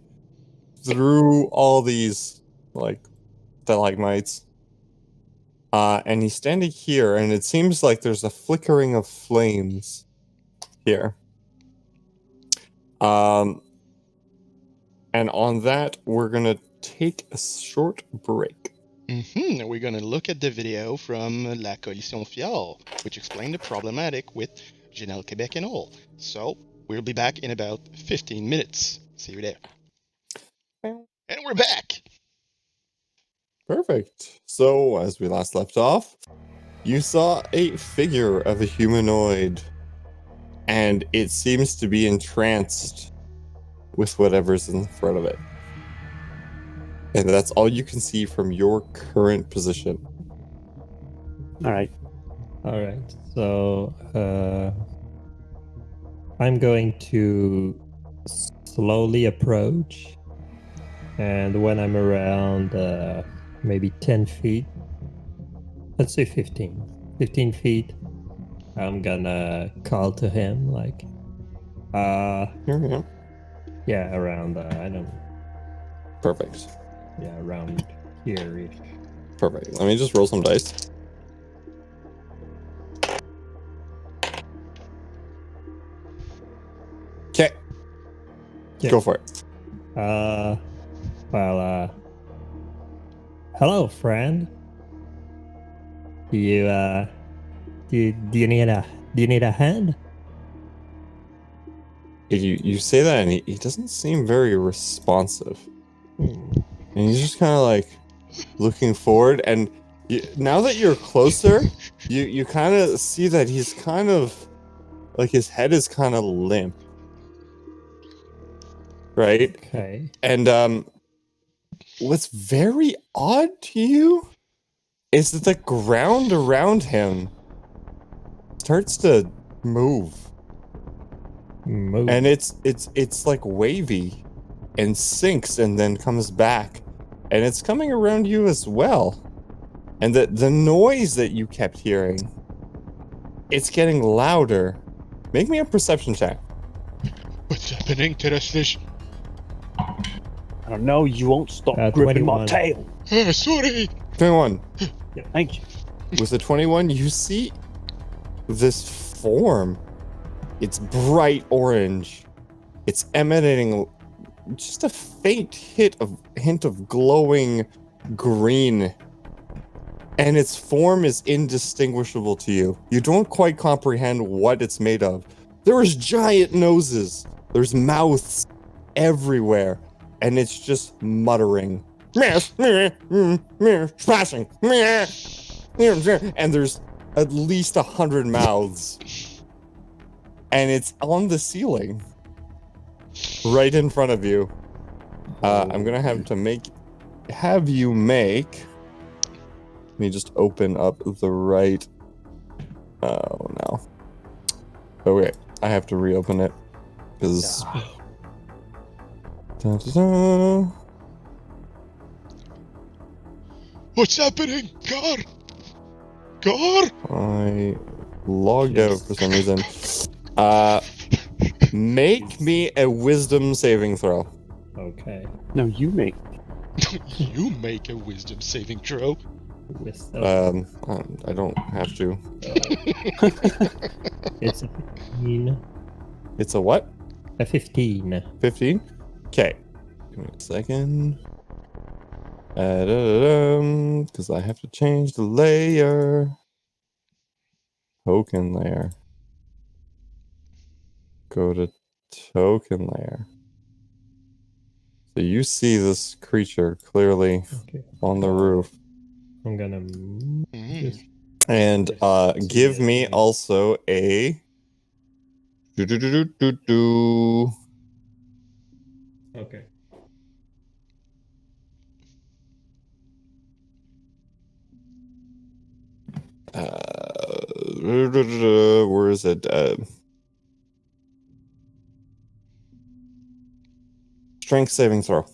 through all these like stalagmites. And he's standing here, and it seems like there's a flickering of flames here. And on that, we're gonna take a short break. We're gonna look at the video from La Coalition Fjord, which explained the problematic with Genel Quebec and all. So, we'll be back in about 15 minutes. See you there. And we're back! Perfect. So, as we last left off, you saw a figure of a humanoid, and it seems to be entranced with whatever's in front of it. And that's all you can see from your current position. All right. All right. So I'm going to slowly approach, and when I'm around maybe 10 feet, let's say 15 feet, I'm gonna call to him like, Yeah. yeah, around I don't, Perfect. yeah, around here. Perfect. Let me just roll some dice. Okay. Yeah. Go for it. Hello, friend. Do you need a hand? You say that, and he doesn't seem very responsive. Hmm. And he's just kind of like looking forward. And now that you're closer, you kind of see that he's kind of like his head is kind of limp, right? Okay. And what's very odd to you is that the ground around him starts to move. Move. And it's like wavy and sinks and then comes back, and it's coming around you as well. And the noise that you kept hearing, it's getting louder. Make me a perception check. What's happening, Turaslij? I don't know. You won't stop gripping my 21. tail. Sorry! 21. Thank you. With a 21, you see this form. It's bright orange. It's emanating just a faint hint of glowing green. And its form is indistinguishable to you. You don't quite comprehend what it's made of. There's giant noses. There's mouths everywhere. And it's just muttering. Splashing. And there's at least 100 mouths. And it's on the ceiling. Right in front of you. I'm gonna have you make. Let me just open up the right. Oh no. Oh wait, I have to reopen it because. What's happening? God! I logged out for some reason. Make me a wisdom saving throw. Okay. No, you make. You make a wisdom saving throw. Wisdom. I don't have to. It's a 15. It's a what? A 15. 15? Okay. Give me a second. Because I have to change the layer. Token layer. Go to token layer. So you see this creature clearly Okay. on the roof. I'm gonna just And Yes, give yes, me yes. also a okay. where is it? Strength saving throw.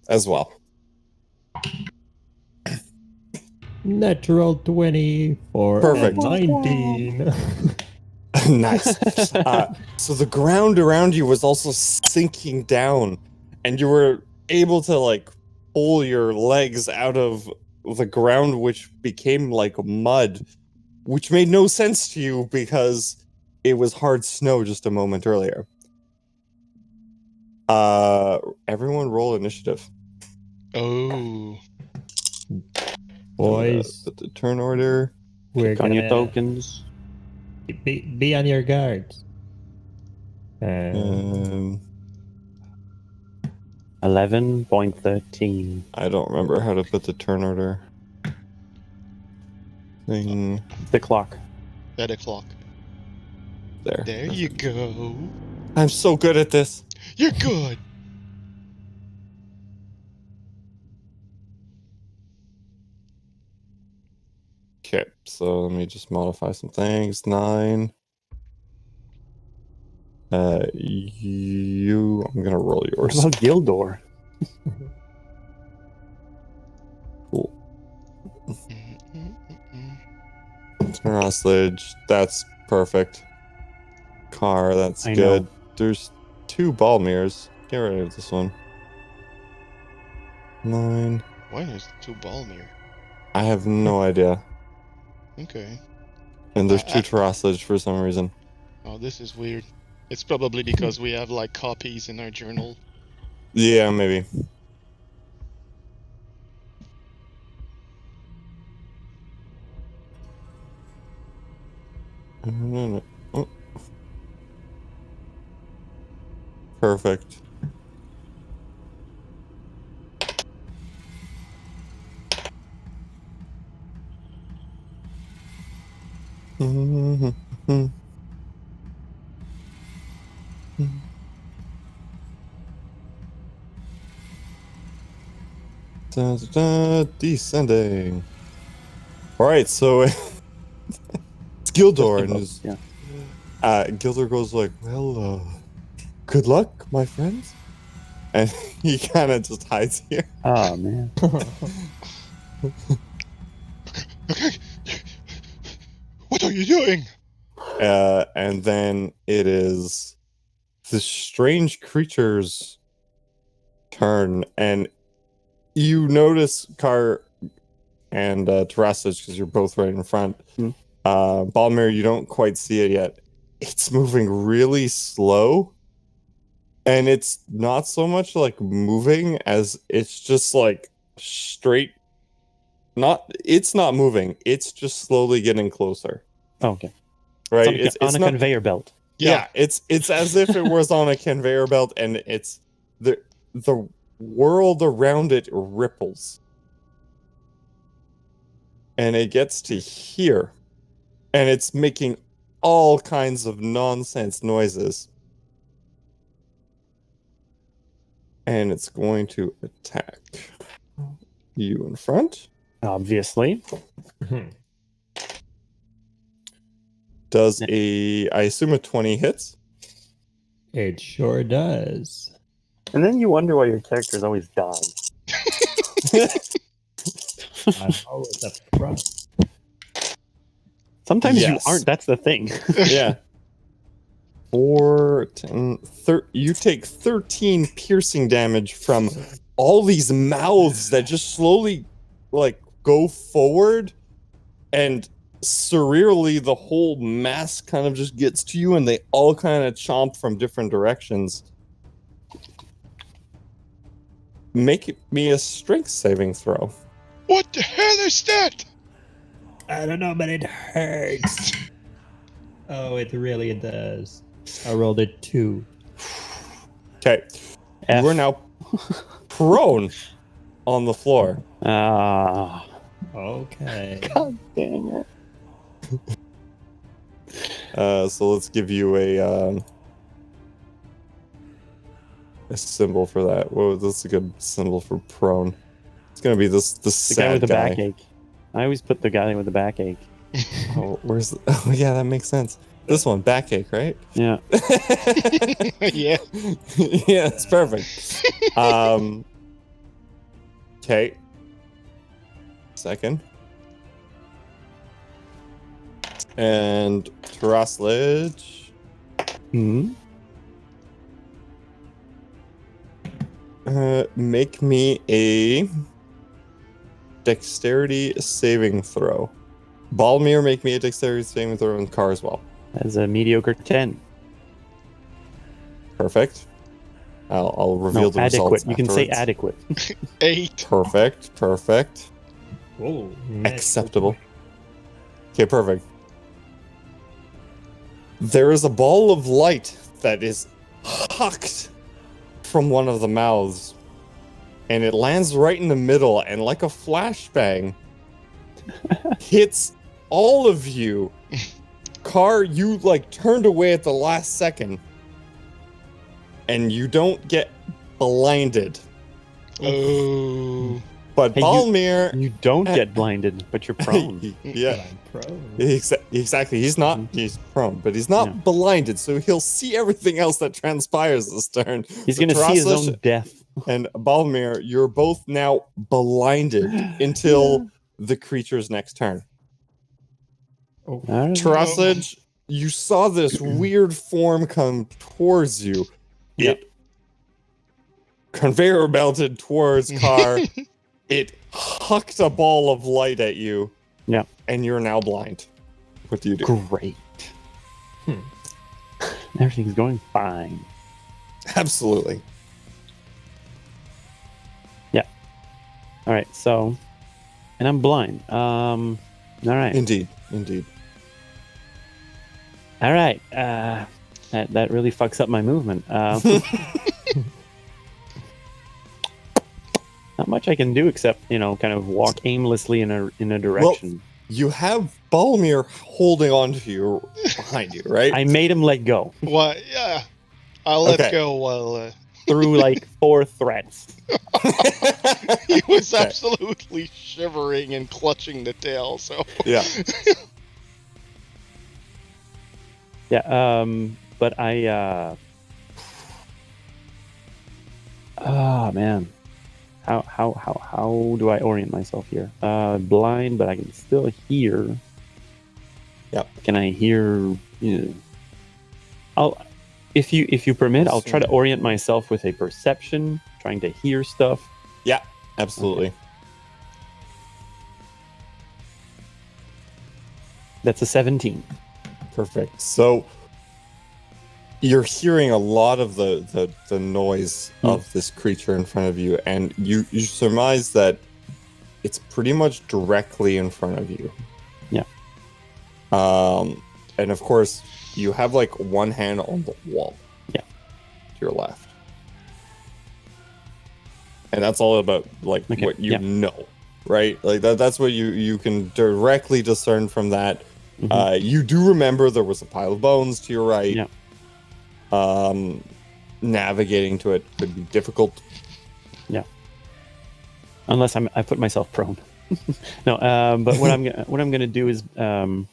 As well. Natural 20 for Perfect. a 19. Nice. So the ground around you was also sinking down, and you were able to like pull your legs out of the ground, which became like mud, which made no sense to you because it was hard snow just a moment earlier. Everyone roll initiative. Oh. Boys, Put the turn order. we're Click on your gonna tokens. be on your guards. Um, 11.13. I don't remember how to put the turn order thing The clock. At a clock. there. There you go. I'm so good at this. You're good. Okay, so let me just modify some things. 9. I'm gonna roll What yours. about Gildor? Cool. Mm-mm-mm-mm. Turaslij, that's perfect. Car, that's I good. know. There's 2 Bhalmirs. Get rid of this one. 9. Why there's 2 Bhalmir? I have no idea. Okay. And there's 2 I- Turaslij for some reason. Oh, this is weird. It's probably because we have like copies in our journal. Yeah, maybe. Oh. Perfect. Descending. All right, so it's Gildor, and his, Yeah. Gildor goes like, "Well, good luck, my friends," and he kind of just hides here. Oh, man. Okay. What are you doing? And then it is the strange creature's turn, and you notice Car and Turaslij, because you're both right in front. Bhalmir, you don't quite see it yet. It's moving really slow, and it's not so much like moving as it's just like straight. It's not moving. It's just slowly getting closer. Oh, okay. Right? It's on a not, conveyor belt. Yeah, it's as if it was on a conveyor belt, and it's the world around it ripples. And it gets to here, and it's making all kinds of nonsense noises. And it's going to attack you in front. Obviously. Does I assume a 20 hits? It sure does. And then you wonder why your characters always die. I'm always up front. Sometimes you Yes. aren't. That's the thing. Yeah. 4, 10, you take 13 piercing damage from all these mouths that just slowly like go forward, and surreally the whole mass kind of just gets to you, and they all kind of chomp from different directions. Make me a strength saving throw. What the hell is that? I don't know, but it hurts. Oh, it really does. I rolled a 2. Okay. You are now prone on the floor. Ah. Okay. God dang it. So let's give you a symbol for that. Whoa, that's a good symbol for prone. It's gonna be this The sad guy with the guy. backache. I always put the guy with the backache. Oh, where's the, oh yeah, that makes sense. This one, backache, right? Yeah. Yeah. Yeah, it's perfect. Okay. Second. And Turaslij. Hmm. Make me a dexterity saving throw. Bhalmir, make me a dexterity saving throw, and Car as well. That's a mediocre 10. Perfect. I'll reveal the results adequate. You can say afterwards. adequate. 8. Perfect. Whoa. Acceptable. Okay, perfect. There is a ball of light that is hucked from one of the mouths, and it lands right in the middle, and like a flashbang, hits all of you. Car, you like turned away at the last second, and you don't get blinded. Oh. But Hey, Bhalmir, You don't get blinded, but you're prone. yeah, I'm prone. exactly. He's not. He's prone, but he's not No. blinded, so he'll see everything else that transpires this turn. He's But going to see his Turaslij own death. and Bhalmir, you're both now blinded until the creature's next turn. Oh, All right. Turaslij, you saw this weird form come towards you. Yep. It conveyor belted towards Car. It hucked a ball of light at you. Yep. And you're now blind. What do you do? Great. Everything's going fine. Absolutely. All right, so, and I'm blind. All right. Indeed. All right. That really fucks up my movement. Not much I can do except, kind of walk aimlessly in a direction. You have Bhalmir holding on to you behind you, right? I made him let go Why? Yeah. I'll let Okay. go while through like 4 threats. he was Okay. absolutely shivering and clutching the tail. So Yeah. Yeah. But I. Oh man. How do I orient myself here? Blind, but I can still hear. Yep. Can I hear? If you permit, I'll try to orient myself with a perception, trying to hear stuff. Yeah, absolutely. Okay. That's a 17. Perfect. So you're hearing a lot of the noise of this creature in front of you, and you surmise that it's pretty much directly in front of you. Yeah. And of course, you have like one hand on the wall. Yeah. To your left. And that's all about like Okay, what you yeah. know, right? Like that's what you can directly discern from that. Mhm. You do remember there was a pile of bones to your right. Yeah. Navigating to it could be difficult. Yeah. Unless I put myself prone. No. But what I'm gonna do is I'm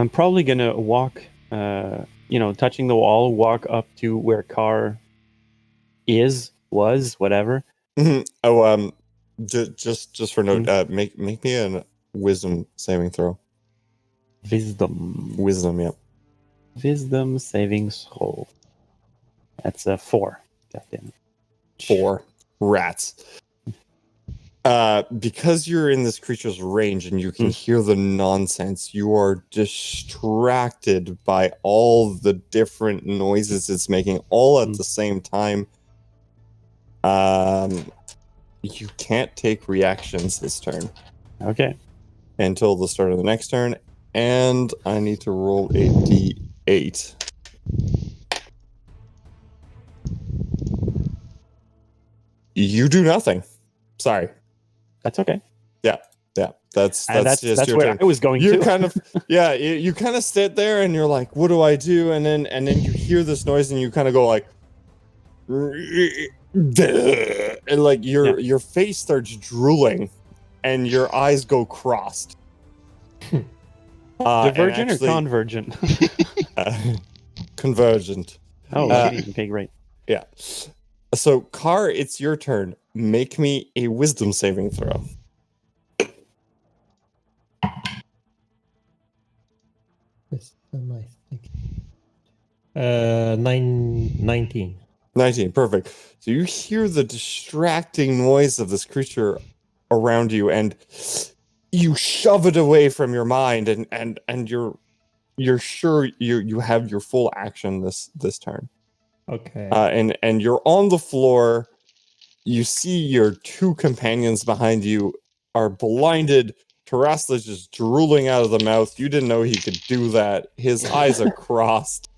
probably gonna walk. Touching the wall, walk up to where Car was, whatever. Mhm. Oh, just for note, make me a wisdom saving throw. Wisdom Yeah. saving throw. That's a 4. Goddamn. 4 rats. Because you're in this creature's range and you can hear the nonsense, you are distracted by all the different noises it's making all at the same time. You can't take reactions this turn Okay. until the start of the next turn, and I need to roll a d8. You do nothing. Sorry. That's okay. Yeah. That's just your where turn. I was going You to. kind of you kind of sit there and you're like, what do I do? And then you hear this noise and you kind of go like, and like your face starts drooling and your eyes go crossed. Divergent or convergent? Convergent. Oh, okay, great. Yeah. So, Car, it's your turn. Make me a wisdom saving throw. Wisdom, I think. 19. 19, perfect. So you hear the distracting noise of this creature around you, and you shove it away from your mind, and you're sure you have your full action this turn. Okay. And you're on the floor. You see your 2 companions behind you are blinded. Turaslij is drooling out of the mouth. You didn't know he could do that. His eyes are crossed.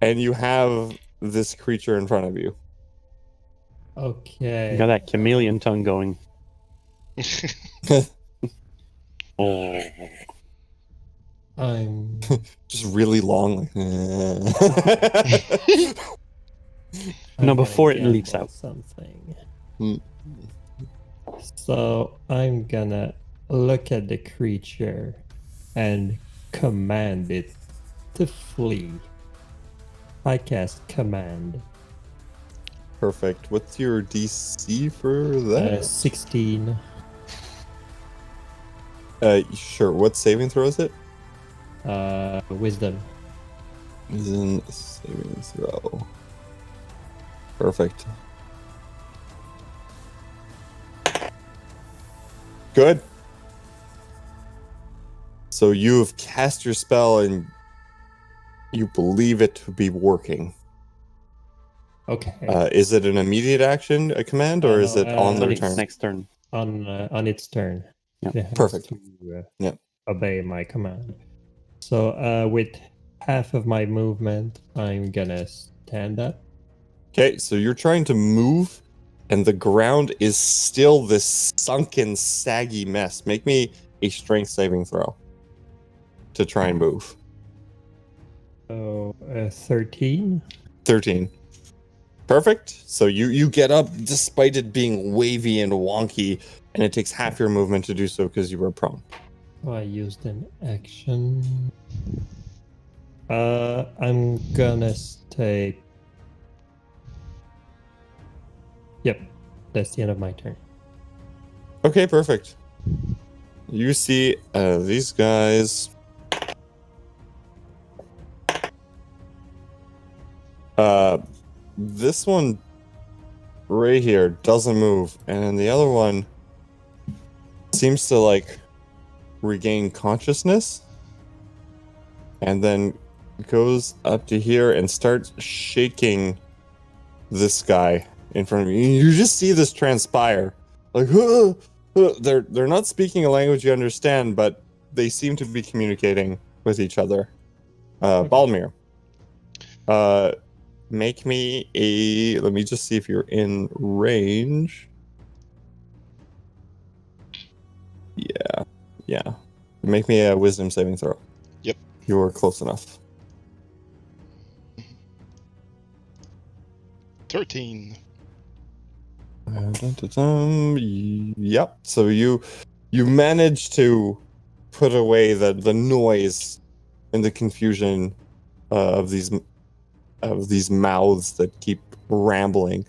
And you have this creature in front of you. Okay. You got that chameleon tongue going. Oh. I'm Just really long. No, I'm before gonna it leaks gamble out. something. Hmm. So I'm gonna look at the creature and command it to flee. I cast command. Perfect. What's your DC for that? 16. Sure. What saving throw is it? Wisdom. Wisdom saving throw. Perfect. Good. So you have cast your spell and you believe it to be working. Okay. Is it an immediate action, a command, or is No, it on their Its turn? next turn. On its turn. Yeah. It has Perfect. to Yeah. obey my command. So with half of my movement, I'm gonna stand up. Okay, so you're trying to move, and the ground is still this sunken, saggy mess. Make me a strength saving throw to try and move. So 13. 13. Perfect. So you get up despite it being wavy and wonky, and it takes half your movement to do so because you were prone. So I used an action. I'm gonna take. Yep, that's the end of my turn. Okay, perfect. You see these guys. This one right here doesn't move, and then the other one seems to like regain consciousness, and then goes up to here and starts shaking this guy in front of you. You just see this transpire, like they're not speaking a language you understand, but they seem to be communicating with each other. Bhalmir, make me a. Let me just see if you're in range. Yeah. Make me a wisdom saving throw. Yep. You are close enough. 13. Yep. So you manage to put away the noise and the confusion of these mouths that keep rambling,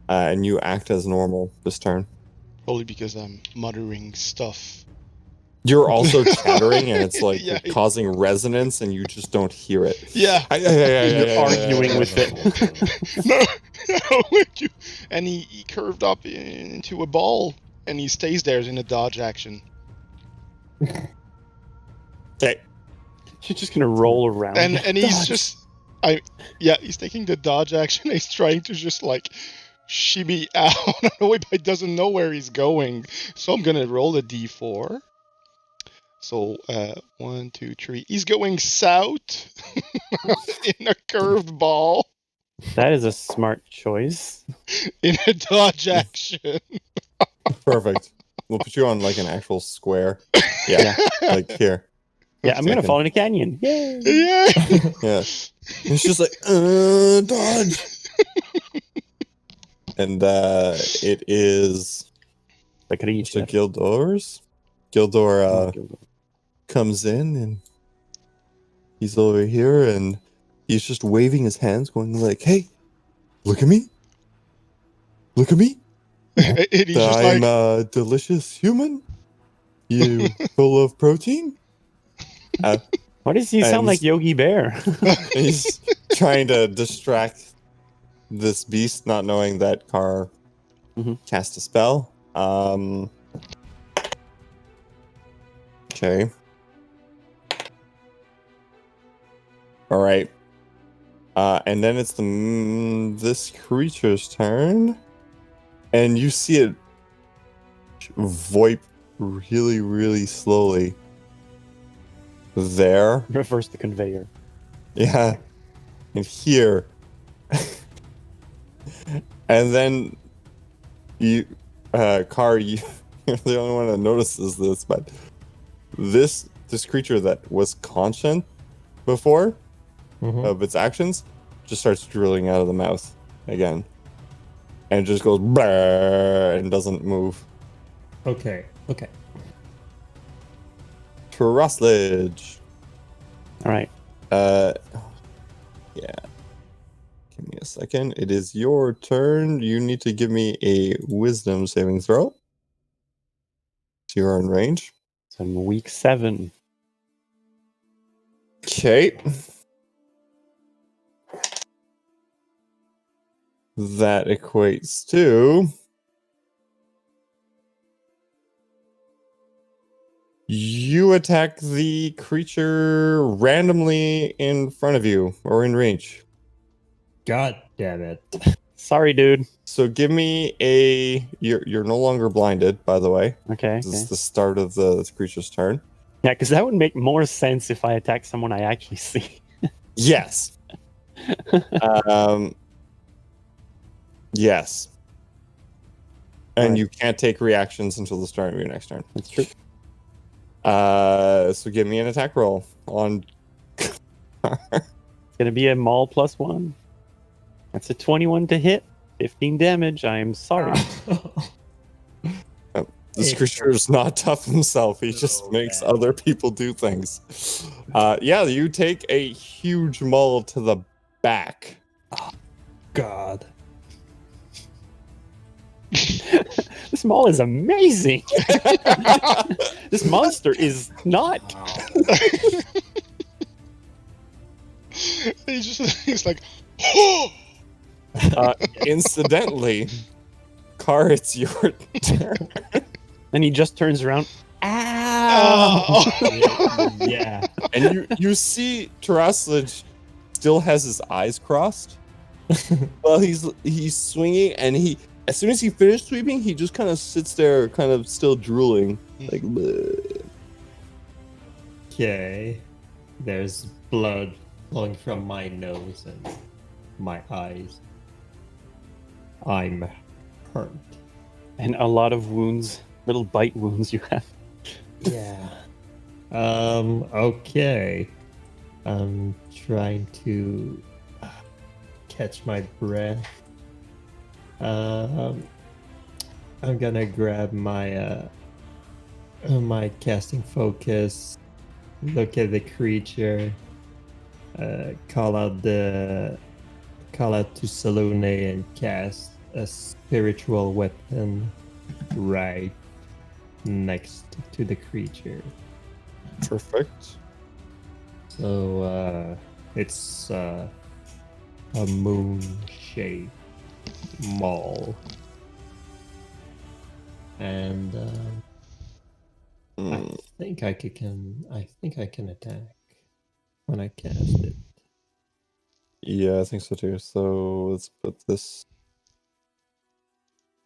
and you act as normal this turn. Probably because I'm muttering stuff. You're also chattering, and it's like Yeah. causing resonance, and you just don't hear it. Yeah. You're arguing with it. No, and he curved up into a ball, and he stays there in a dodge action. Okay. She's just gonna roll around. And he's Dodge. just, he's taking the dodge action. He's trying to just like shimmy out of the way, but he doesn't know where he's going. So I'm gonna roll a d4. So 1, 2, 3. He's going south in a curved ball That is a smart choice. in a dodge action. Perfect. We'll put you on like an actual square. Yeah. Like here. Yeah, I'm gonna Second. fall in a canyon. Yay! Yeah. Yeah. It's just like dodge. And it is I could eat Mr. that. Gildor's. Gildor Gildor. comes in and he's over here and he's just waving his hands, going like, "Hey, look at me. Look at me. And he's just I'm like, a delicious human. You full of protein." Why does he sound And- like Yogi Bear? He's trying to distract this beast, not knowing that Carr cast a spell. Okay. All right. And then it's this creature's turn. And you see it VoIP really, really slowly. There. Reverse the conveyor. Yeah. And here. And then you, Car, you're the only one that notices this, but this creature that was conscient before of its actions just starts drilling out of the mouth again. And just goes and doesn't move. Okay. Turaslij. All right. Yeah. Give me a second. It is your turn. You need to give me a wisdom saving throw. So you're in range. So I'm week 7. Okay. That equates to... You attack the creature randomly in front of you or in range. God damn it. Sorry, dude. So give me a... You're no longer blinded, by the way. Okay. This is the start of the creature's turn. Yeah, because that would make more sense if I attack someone I actually see. Yes. Yes. And Right. you can't take reactions until the start of your next turn. That's true. So give me an attack roll on... It's gonna be a Maul +1. That's a 21 to hit. 15 damage. I am sorry. This creature is not tough himself. He just So makes bad. other people do things. Yeah, you take a huge maul to the back. God. This Maul is amazing. This monster is not. He's like, oh! Incidentally, Car, it's your turn. And he just turns around. Ow! Oh! Yeah. And you see Turaslij still has his eyes crossed. Well, he's swinging, and as soon as he finished sweeping, he just kind of sits there, kind of still drooling, like. Bleh. Okay. There's blood flowing from my nose and my eyes. I'm hurt. And a lot of wounds, little bite wounds you have. Yeah. Okay. I'm trying to catch my breath. I'm gonna grab my my casting focus, look at the creature, call out to Salune and cast a spiritual weapon right next to the creature. Perfect. So it's a moon-shaped maul, and I think I can attack when I cast it. Yeah, I think so too. So let's put this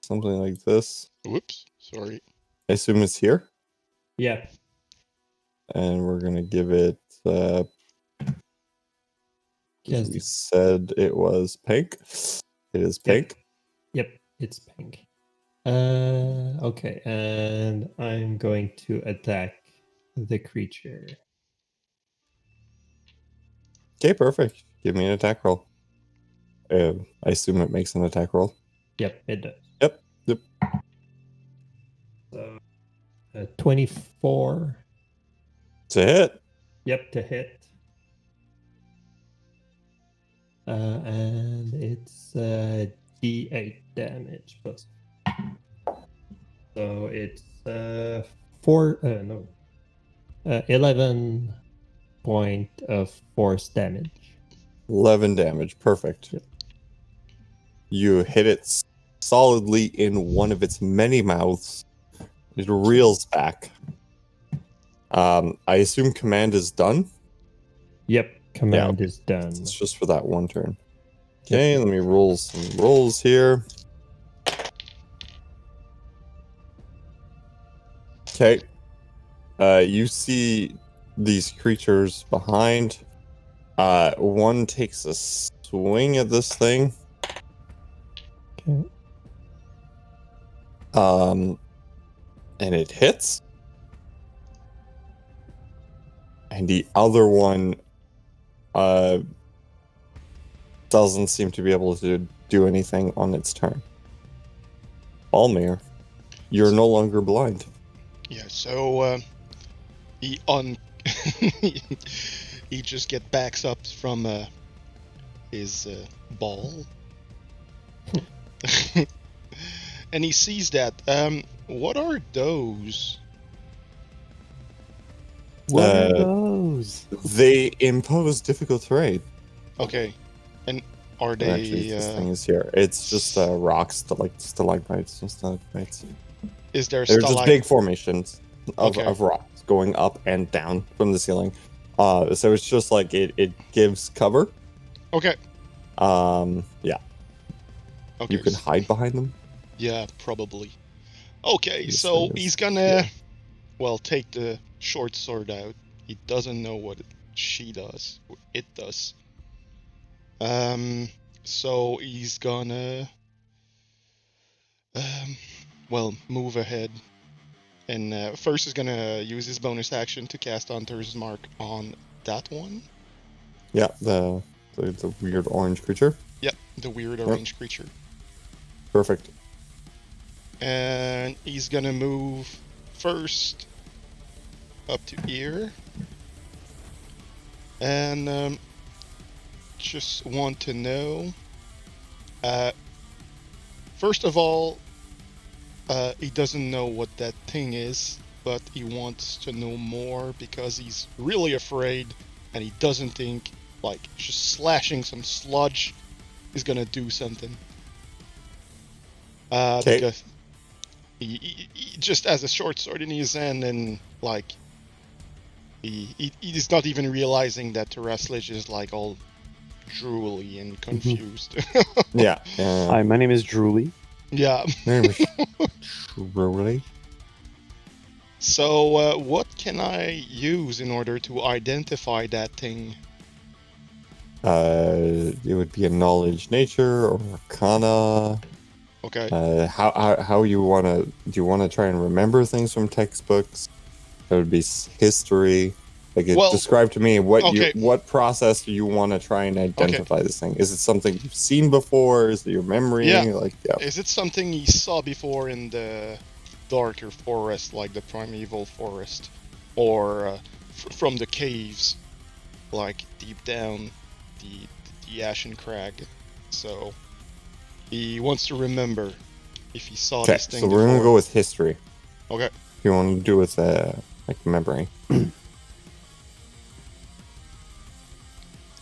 something like this. Whoops, sorry. I assume it's here, Yeah. and we're gonna give it. Yes. We said it was pink. It is pink. Yep, it's pink. Okay, and I'm going to attack the creature. Okay, perfect. Give me an attack roll. I assume it makes an attack roll. Yep, it does. Yep. So, 24. It's a hit. Yep, to hit. And it's D8 damage plus. So it's 11 point of force damage. 11 damage. Perfect. Yep. You hit it solidly in one of its many mouths. It reels back. I assume command is done. Yep, command is done. It's just for that one turn. Okay, let me roll some rolls here. Okay. You see these creatures behind. One takes a swing at this thing. Okay. And it hits. And the other one doesn't seem to be able to do anything on its turn. Bhalmir, you're no longer blind. Yeah, so he he just backs up from his ball, and he sees that. What are those? What are Uh, those? They impose difficult terrain. Okay, and are they? Actually, this thing is here. It's just rocks, stalagmites and stalagmites. Is there They're just big formations of, Okay. of rocks going up and down from the ceiling. So it's just like it gives cover. Okay. Yeah. Okay. You can hide behind them. Yeah, probably. Okay, This so thing is- he's gonna, well, take the short sword out. He doesn't know what it does. So he's gonna, well, move ahead. And first he's gonna use his bonus action to cast Hunter's Mark on that one. Yeah, the weird orange creature. Yep, the weird orange creature. Perfect. And he's gonna move first up to here. And just want to know, first of all, he doesn't know what that thing is, but he wants to know more because he's really afraid, and he doesn't think like just slashing some sludge is gonna do something. Okay. Because he just has a short sword in his hand, and like he's not even realizing that Turaslij is like all drooly and confused. Yeah. Hi, my name is Drooly. Yeah. Truly. So what can I use in order to identify that thing? It would be a knowledge nature or arcana. Okay. How you wanna? Do you want to try and remember things from textbooks? That would be history. Like, describe to me what process do you want to try and identify this thing? Is it something you've seen before? Is it your memory? Yeah. Yeah. Is it something he saw before in the darker forest, like the primeval forest, or from the caves, like deep down the Ashen Crag? So he wants to remember if he saw this thing so before. we're gonna go with history. Okay. You want to do with like memory?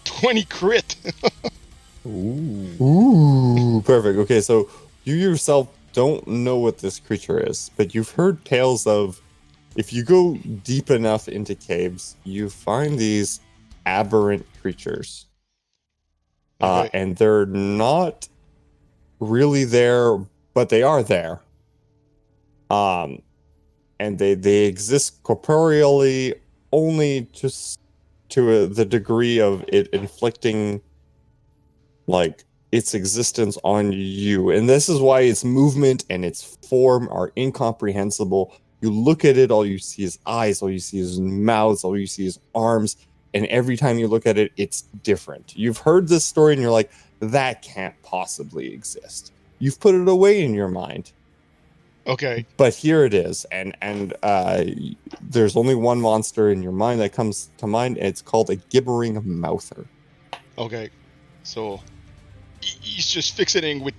20 crit. Ooh, perfect. Okay, so you yourself don't know what this creature is, but you've heard tales of, if you go deep enough into caves, you find these aberrant creatures. Okay. And they're not really there, but they are there. And they exist corporeally only just to the degree of it inflicting like its existence on you. And this is why its movement and its form are incomprehensible. You look at it, all you see is eyes, all you see is mouths, all you see is arms, and every time you look at it, it's different. You've heard this story and you're like, that can't possibly exist. You've put it away in your mind. Okay. But here it is, and there's only one monster in your mind that comes to mind, and it's called a Gibbering of Mouther. Okay. So he's just fixating with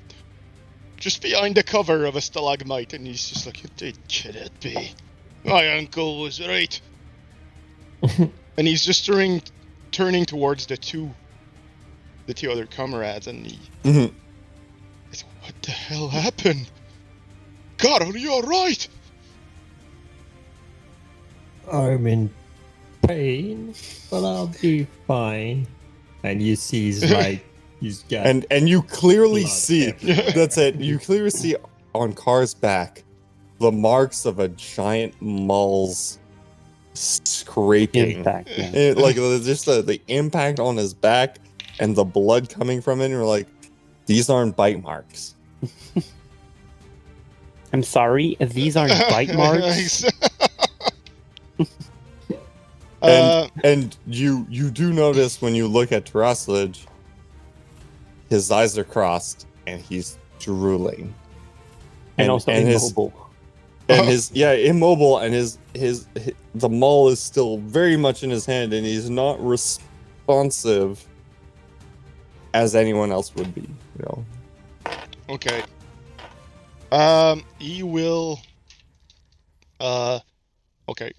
just behind the cover of a stalagmite, and he's just like, "Can it be? My uncle was right." And he's just turning towards the two other comrades, and he, he's, what the hell happened? God, are you alright? I'm in pain, but I'll be fine. And you see he's got And you clearly blood see everywhere. that's it. You clearly see on Car's back the marks of a giant maul's scraping. Impact, yeah. Like just the impact on his back and the blood coming from it. And you're like, these aren't bite marks. I'm sorry, these aren't bite marks. And you do notice when you look at Turaslij, his eyes are crossed and he's drooling. And also immobile. And immobile, and his the maul is still very much in his hand, and he's not responsive as anyone else would be, you know. Okay. He will. Okay.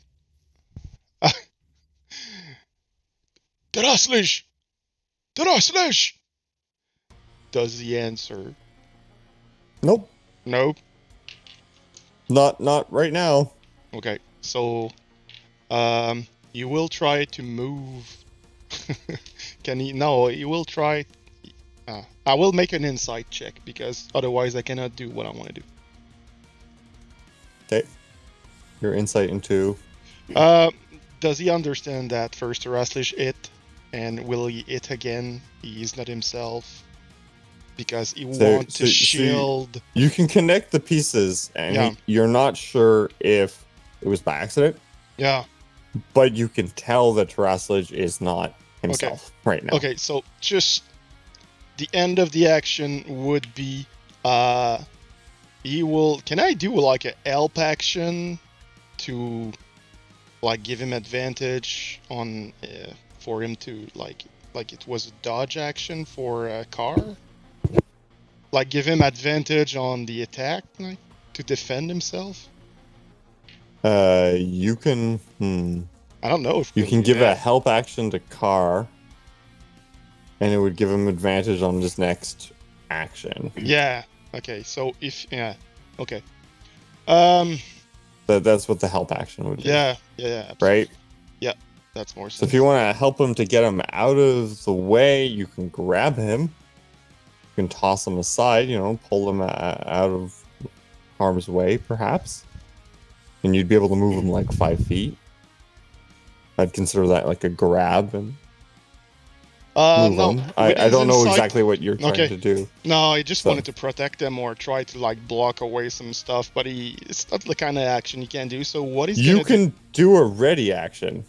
Turaslij! Turaslij! Does he answer? Nope, Nope. not right now. Okay, so you will try to move. Can he? No, you will try. I will make an insight check because otherwise I cannot do what I want to do. Okay, your insight into Does he understand that first Turaslij hit, and will he hit again? He is not himself because he wants to shield. You can connect the pieces, and you're not sure if it was by accident. Yeah. But you can tell that Turaslij is not himself right now. Okay, so just the end of the action would be he will. Can I do like a help action to like give him advantage on for him to like it was a dodge action for a car? Like give him advantage on the attack, like to defend himself? You can I don't know if you can give a help action to Car, and it would give him advantage on his next action. Yeah. Okay. So if okay. That's what the help action would be. Yeah. Right. Yeah. That's more sense. So if you want to help him to get him out of the way, you can grab him. You can toss him aside. You know, pull him out of harm's way, perhaps. And you'd be able to move him like 5 feet. I'd consider that like a grab and move no, him. I don't know exactly what you're trying Okay. to do. No, I just wanted to protect him or try to like block away some stuff, but it's not the kind of action you can do. So what is You can do a ready action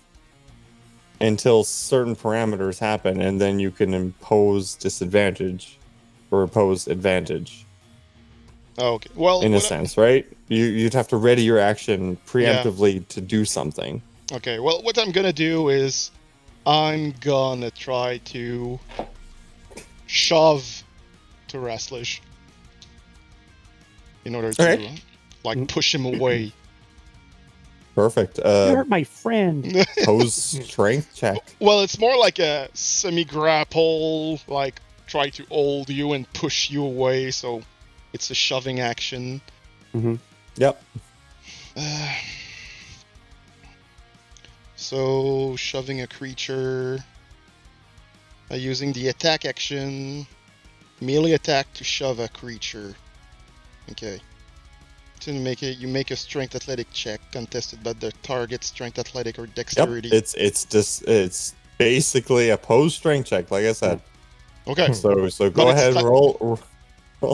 until certain parameters happen, and then you can impose disadvantage or oppose advantage. Oh, okay. Well, in a sense, right? You'd have to ready your action preemptively to do something. Okay, well, what I'm gonna do is I'm gonna try to shove Turaslij in order to like push him away. Perfect. You're my friend. Pose strength check. Well, it's more like a semi-grapple, like try to hold you and push you away, so it's a shoving action. Mm-hmm. Yep. So, shoving a creature using the attack action, melee attack to shove a creature. Okay. To make it, you make a strength athletic check contested by the target strength athletic or dexterity. Yep. It's basically a pose strength check, like I said. Okay. So go ahead and roll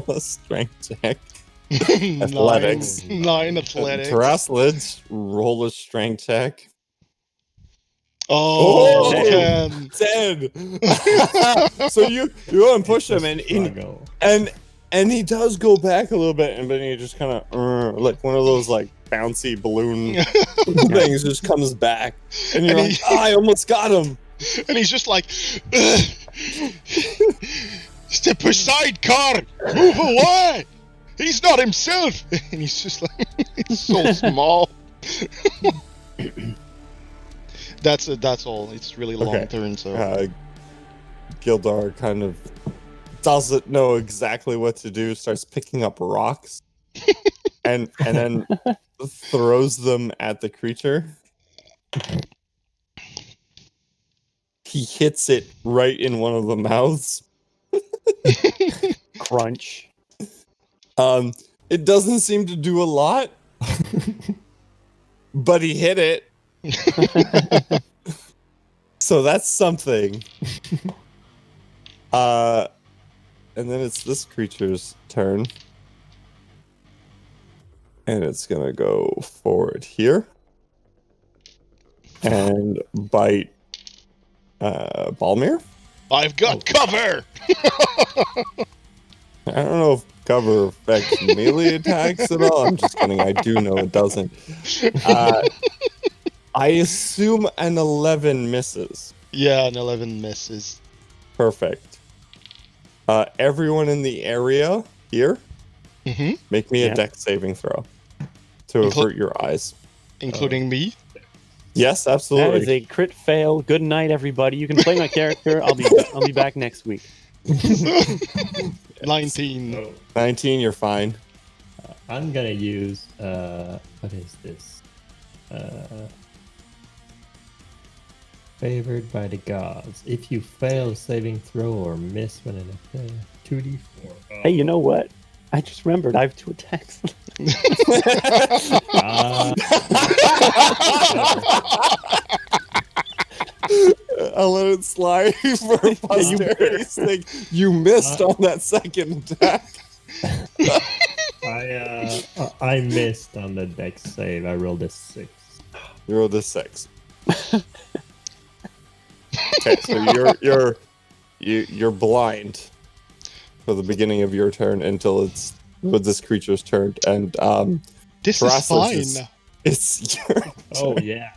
a strength check. Athletics. 9 athletics. Turaslij, roll a strength check. Oh, 10. So you go and push him, and he does go back a little bit, and then he just kind of like one of those like bouncy balloon things just comes back, and you're like, I almost got him. And he's just like, step aside, car, move away. He's not himself. And he's just like, he's so small. That's all. It's really long turn. So Gildor kind of doesn't know exactly what to do. Starts picking up rocks, and then throws them at the creature. he hits it right in one of the mouths. Crunch. It doesn't seem to do a lot, but he hit it. So that's something. And then it's this creature's turn. And it's gonna go forward here. And bite Bhalmir. I've got cover! I don't know if cover affects melee attacks at all. I'm just kidding. I do know it doesn't. I assume an 11 misses. Yeah, an 11 misses. Perfect. Everyone in the area here, make me a dex saving throw to avert your eyes. Including me? Yes, That absolutely. is a crit fail. Good night, everybody. You can play my character. I'll be back next week. 19. 19, you're fine. I'm gonna use what is this? Favored by the gods. If you fail a saving throw or miss when an attack, 2d4. Hey, you know what? I just remembered I have 2 attacks. I'll let it slide for posterity's sake. You missed on that second attack. I missed on the dex save. I rolled a 6. You rolled a 6. Okay, so you're blind for the beginning of your turn until it's with this creature's turn, and This is Turaslij fine. it's your turn. Oh yeah,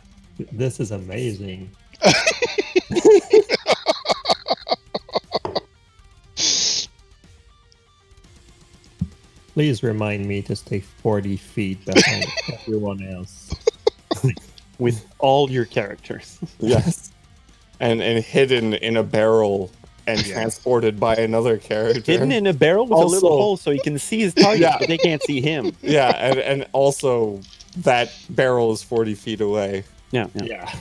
this is amazing. Please remind me to stay 40 feet behind everyone else. With all your characters. Yes, and hidden in a barrel and transported by another character. Hidden in a barrel with a little Also- hole so he can see his target, Yeah. but they can't see him. Yeah, and also that barrel is 40 feet away. Yeah. Yeah.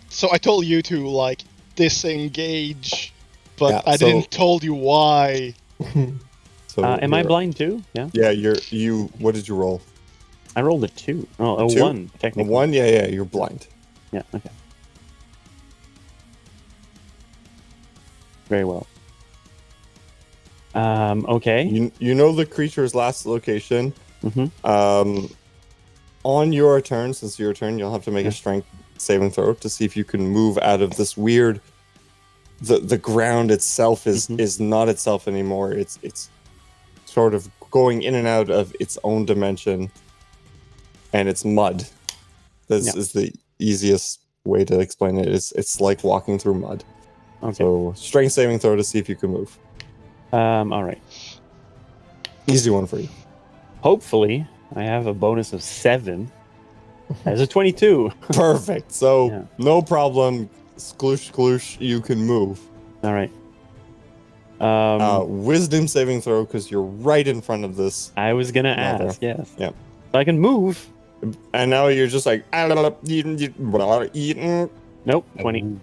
So I told you to, like, disengage, but Yeah, I so- didn't told you why. So Am I you're- blind too? Yeah. Yeah, you. What did you roll? I rolled a 2. Oh, a 2? 1, A technically. 1? Yeah, you're blind. Yeah, okay. Very well. Okay. You know the creature's last location. Mm-hmm. On your turn, since your turn, you'll have to make a strength saving throw to see if you can move out of this weird. The ground itself is not itself anymore. It's sort of going in and out of its own dimension, and it's mud. This is the easiest way to explain it. It's like walking through mud. Okay. So strength saving throw to see if you can move. All right. Easy one for you. Hopefully, I have a bonus of 7. As a 22. Perfect. So Yeah. no problem. Skloosh, skloosh, you can move. All right. Wisdom saving throw because you're right in front of this. I was gonna Mother. ask. Yes. Yeah. So I can move. And now you're just like, Nope. 20.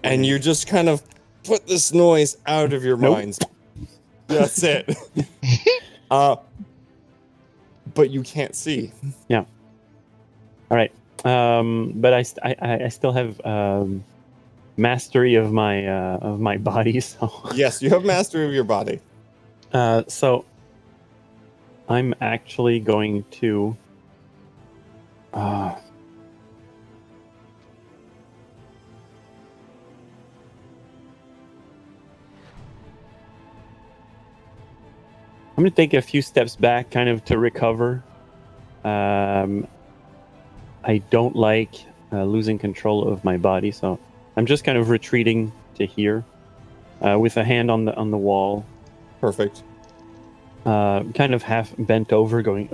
and you just kind of put this noise out of your Nope. minds. That's it. But you can't see. All right. But I still have mastery of my body. So Yes, you have mastery of your body. so I'm actually going to. I'm going to take a few steps back, kind of to recover. I don't like losing control of my body, so I'm just kind of retreating to here, with a hand on the wall, Perfect. kind of half bent over, going.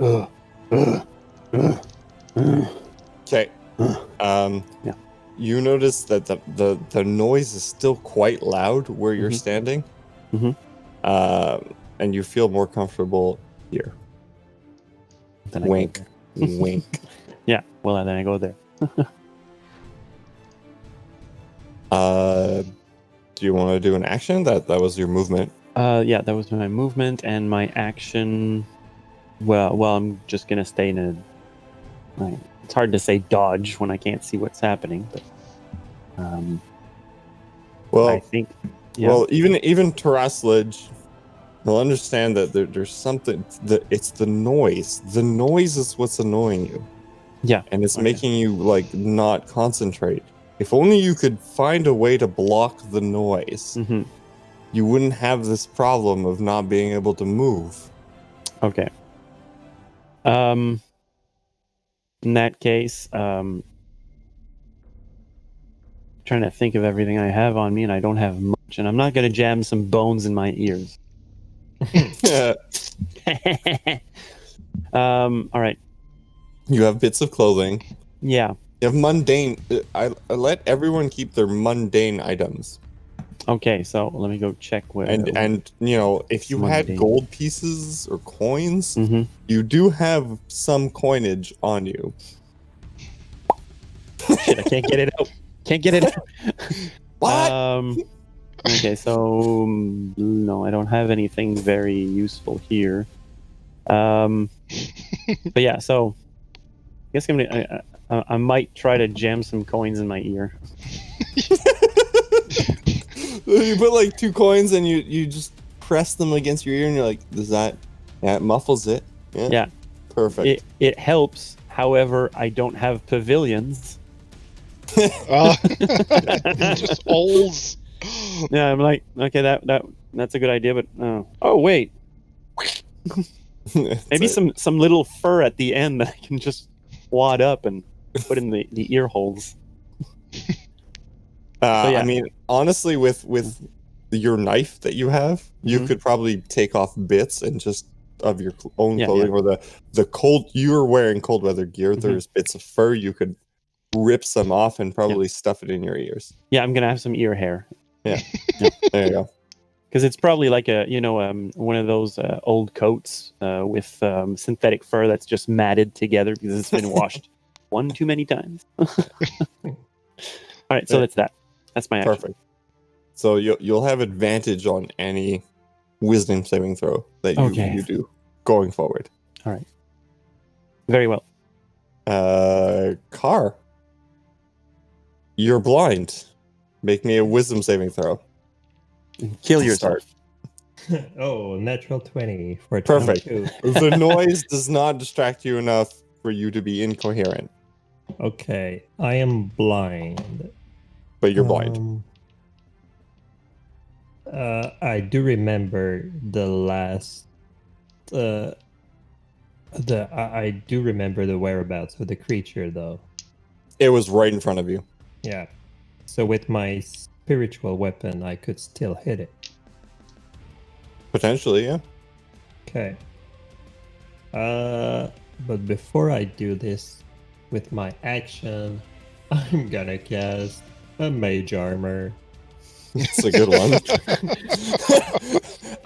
Okay. Yeah. You notice that the noise is still quite loud where you're standing. Mhm. And you feel more comfortable here. Then I go Wink. there. Wink. Yeah. Well, then I go there. Do you want to do an action? That was your movement. Yeah, that was my movement and my action. Well, I'm just gonna stay in a. It's hard to say dodge when I can't see what's happening, but Well, I think. Yeah. Well, even Turaslij will understand that there's something. It's the noise. The noise is what's annoying you. Yeah. And it's making you like not concentrate. If only you could find a way to block the noise, you wouldn't have this problem of not being able to move. Okay. In that case, trying to think of everything I have on me, and I don't have much, and I'm not going to jam some bones in my ears. All right. You have bits of clothing. Yeah. You have mundane. I let everyone keep their mundane items. Okay, so let me go check where. And you know, if you had mundane. gold pieces or coins, Mhm. you do have some coinage on you. Shit, I can't get it out. Can't get it out. What? Okay, so no, I don't have anything very useful here. But yeah, so I guess I might try to jam some coins in my ear. You put like 2 coins and you just press them against your ear and you're like, does that? Yeah, it muffles it. Yeah. Perfect. It helps. However, I don't have pavilions. Just holes. Yeah, I'm like, okay, that's a good idea, but oh wait, maybe some little fur at the end that I can just wad up and put in the ear holes. So, yeah. I mean, honestly, with your knife that you have, you could probably take off bits and just of your own clothing, or the cold. You're wearing cold weather gear. There's bits of fur you could rip some off and probably stuff it in your ears. Yeah, I'm gonna have some ear hair. Yeah. There you go. Because it's probably like one of those old coats with synthetic fur that's just matted together because it's been washed one too many times. All right, so that's that. That's my action. Perfect. So you'll have advantage on any wisdom saving throw that you do going forward. All right. Very well. Car. You're blind. Make me a wisdom saving throw. Kill yourself. Oh, natural 20 for Perfect. 22. The noise does not distract you enough for you to be incoherent. Okay, I am blind. But you're blind. I do remember the last. I do remember the whereabouts of the creature, though. It was right in front of you. Yeah. So with my spiritual weapon, I could still hit it. Potentially, yeah. Okay. But before I do this, with my action, I'm gonna cast a Mage Armor. It's a good one.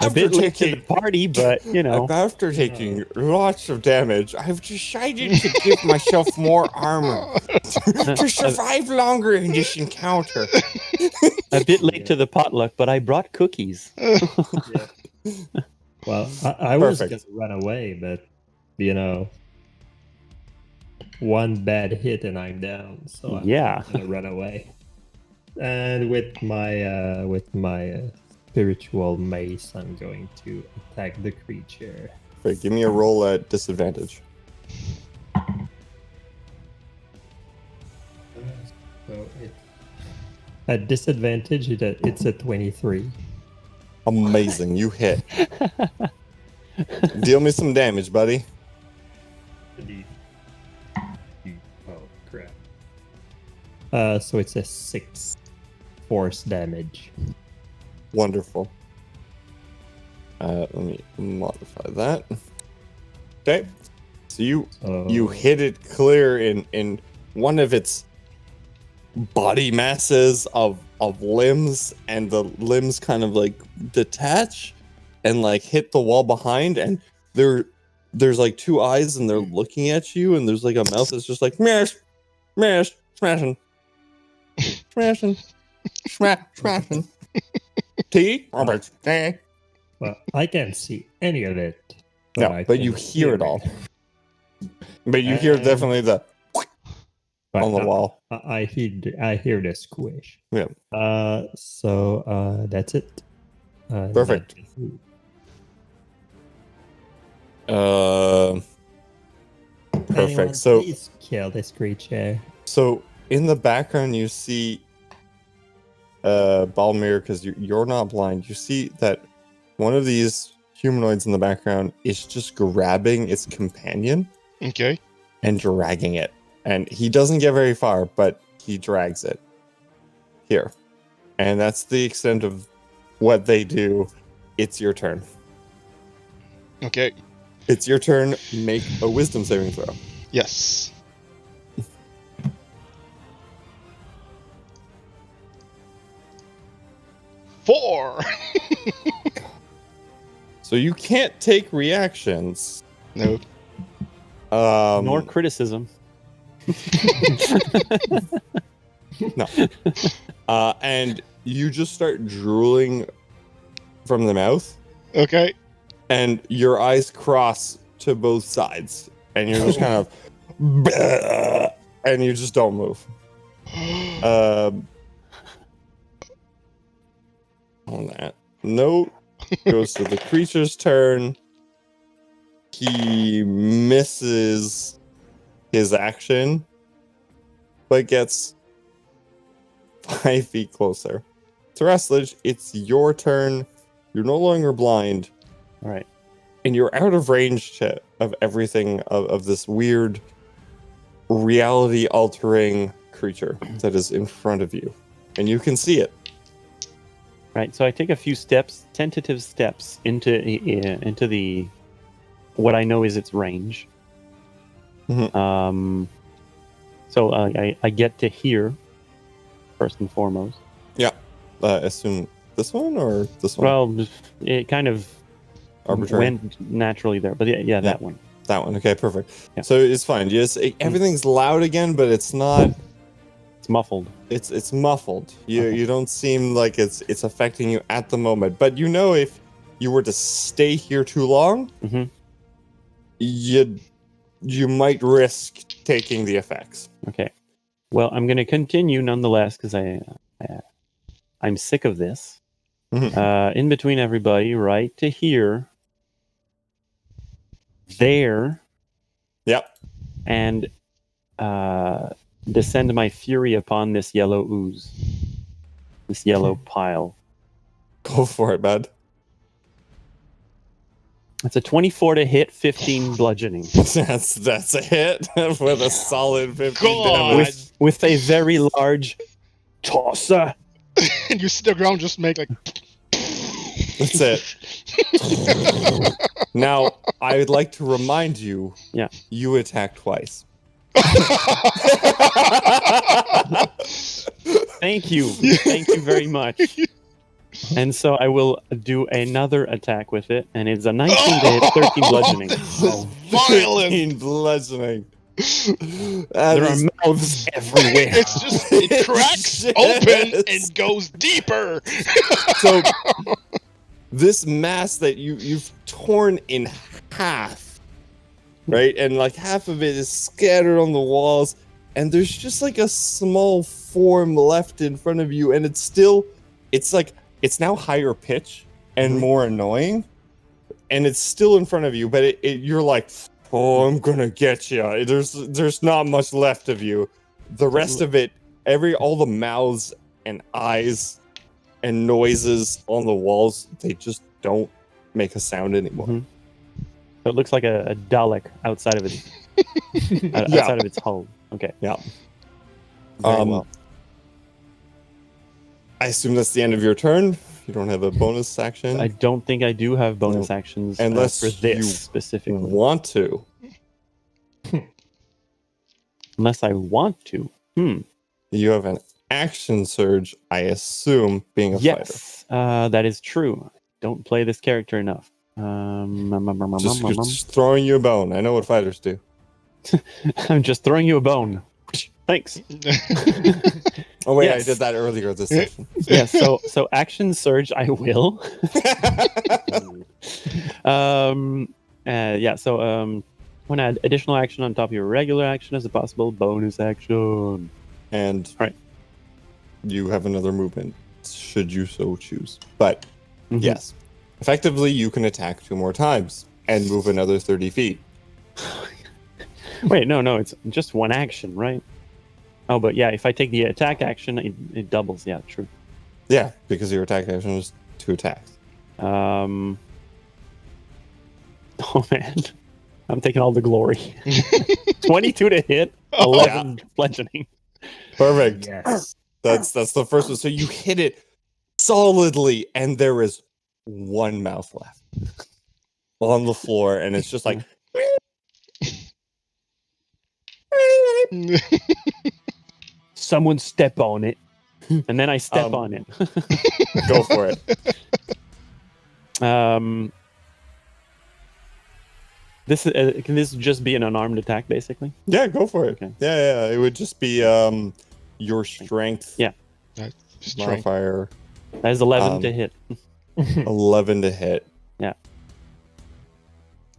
A bit late to the party, but After taking lots of damage, I've decided to give myself more armor to survive longer in this encounter. A bit late to the potluck, but I brought cookies. Well, I was gonna run away, but one bad hit and I'm down. So I'm gonna run away. And with my spiritual mace, I'm going to attack the creature. Okay, give me a roll at disadvantage. So at disadvantage, it's a 23. Amazing, you hit. Deal me some damage, buddy. Oh crap! So it's a 6 force damage. Wonderful. Let me modify that. Okay. So you hit it clear in one of its body masses of limbs, and the limbs kind of like detach and like hit the wall behind, and there's like 2 eyes and they're looking at you, and there's like a mouth that's just like mash, mash, smashing, smashing. Smashing. Tea? Robert. Well, I can't see any of it. But No, but you can hear it all. But you hear definitely the But on the wall. I hear the squish. Yeah. So that's it. Perfect. Perfect. Anyone, So please kill this creature. So in the background, you see Bhalmir, because you're not blind. You see that one of these humanoids in the background is just grabbing its companion Okay. and dragging it. And he doesn't get very far, but he drags it here. And that's the extent of what they do. It's your turn. Okay. It's your turn. Make a wisdom saving throw. Yes. Four. So you can't take reactions. No. Nor criticism. No. And you just start drooling from the mouth, Okay. and your eyes cross to both sides, and you're just kind of, and you just don't move. On that note, goes to the creature's turn. He misses his action, but gets 5 feet closer. Turaslij, it's your turn. You're no longer blind. All right. And you're out of range of everything of this weird reality-altering creature that is in front of you. And you can see it. Right. So I take a few steps, tentative steps into the what I know is its range. Mhm. So I get to hear first and foremost. Yeah. Assume this one or this one? Well, it kind of Arbitrary. went naturally there, but yeah, that one. That one. Okay, perfect. Yeah. So it's fine. Everything's loud again, but it's not. It's muffled. It's muffled. Okay. You don't seem like it's affecting you at the moment. But you know, if you were to stay here too long, Mhm. you might risk taking the effects. Okay. Well, I'm going to continue nonetheless because I'm sick of this. Mhm. In between everybody, right to here, there, Yep. and descend my fury upon this yellow ooze, this yellow pile. Go for it, bud. It's a 24 to hit, 15 bludgeoning. That's a hit with a solid 15 God. damage. With a very large tosser. And you see the ground just make like. That's it. Now, I would like to remind you. Yeah. You attack twice. Thank you. Thank you very much. And so I will do another attack with it, and it's a 19 to hit, 13 bludgeoning. Violent. 15 bludgeoning. There are mouths everywhere. It's just it cracks open and goes deeper. So this mass that you've torn in half, right? And like half of it is scattered on the walls, and there's just like a small form left in front of you, and it's now higher pitch and more annoying, and it's still in front of you, but you're like, oh, I'm gonna get you. There's not much left of you. The rest of it, all the mouths and eyes and noises on the walls, they just don't make a sound anymore. Mhm. So it looks like a Dalek outside of its outside of its hull. Okay. Yeah. Very well. I assume that's the end of your turn. You don't have a bonus action. I don't think I do have bonus actions Unless for this you specifically. want to. Unless I want to. You have an action surge, I assume, being a Yes, that is true. Don't play this character enough. fighter. Just throwing you a bone. I know what fighters do. I'm just throwing you a bone. Thanks. Oh wait, I Yes. did that earlier this session. Yeah, so action surge, I will. Want to add additional action on top of your regular action as a possible bonus action. And Right. you have another movement, should you so choose. But Mhm. yes, effectively you can attack 2 more times and move another 30 feet. Wait, no, it's just one action, right? Oh, but yeah, if I take the attack action, it doubles. Yeah, true. Yeah, because your attack action is 2 attacks. Oh man, I'm taking all the glory. 22 to hit, 11 bludgeoning. Perfect. Yes. That's the first one. So you hit it solidly, and there is 1 mouth left on the floor, and it's just like. Someone step on it, and then I step on it. Go for it. This can this just be an unarmed attack, basically? Yeah, go for it. Okay. Yeah. It would just be your strength. Yeah. Strength. Modifier. That is 11 to hit. 11 to hit. Yeah.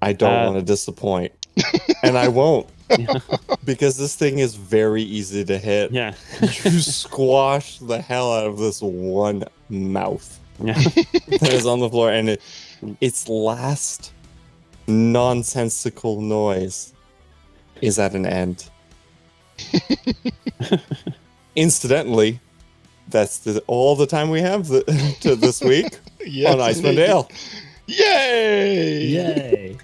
I don't want to disappoint, and I won't. Because this thing is very easy to hit. Yeah. You squash the hell out of this one mouth Yeah. that is on the floor, and its last nonsensical noise is at an end. Incidentally, that's all the time we have to this week Yes, on Icewind indeed. Dale. Yay! Yay.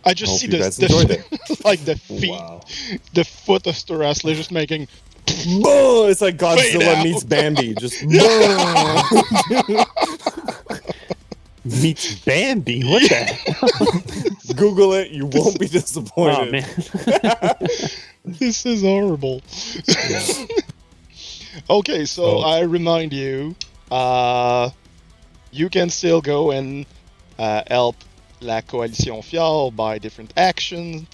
I just Hope see you guys enjoyed it. like the feet, Wow. the foot of Turaslij just making. Boom! It's like Fade Godzilla out. meets Bambi. Just Meets Bambi. What the hell? Google it. You won't be Oh, disappointed. man. This is horrible. Okay, so I remind you, you can still go and help La Coalition Fjord by different actions,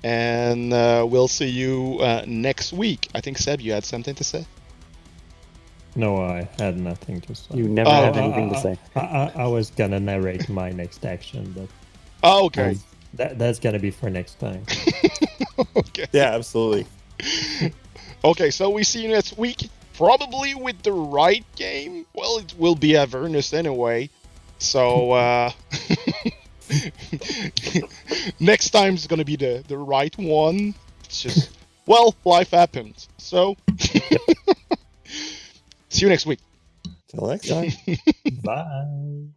and we'll see you next week. I think, Seb, you had something to say? No, I had nothing to say. You never Oh, have anything to say. I was gonna narrate my next action, but Oh, okay. that's gonna be for next time. Okay. Yeah, absolutely. Okay, so we see you next week, probably with the right game. Well, it will be Avernus anyway. So, next time is gonna be the right one. It's just, well, life happens. So, see you next week. Till next time. Bye.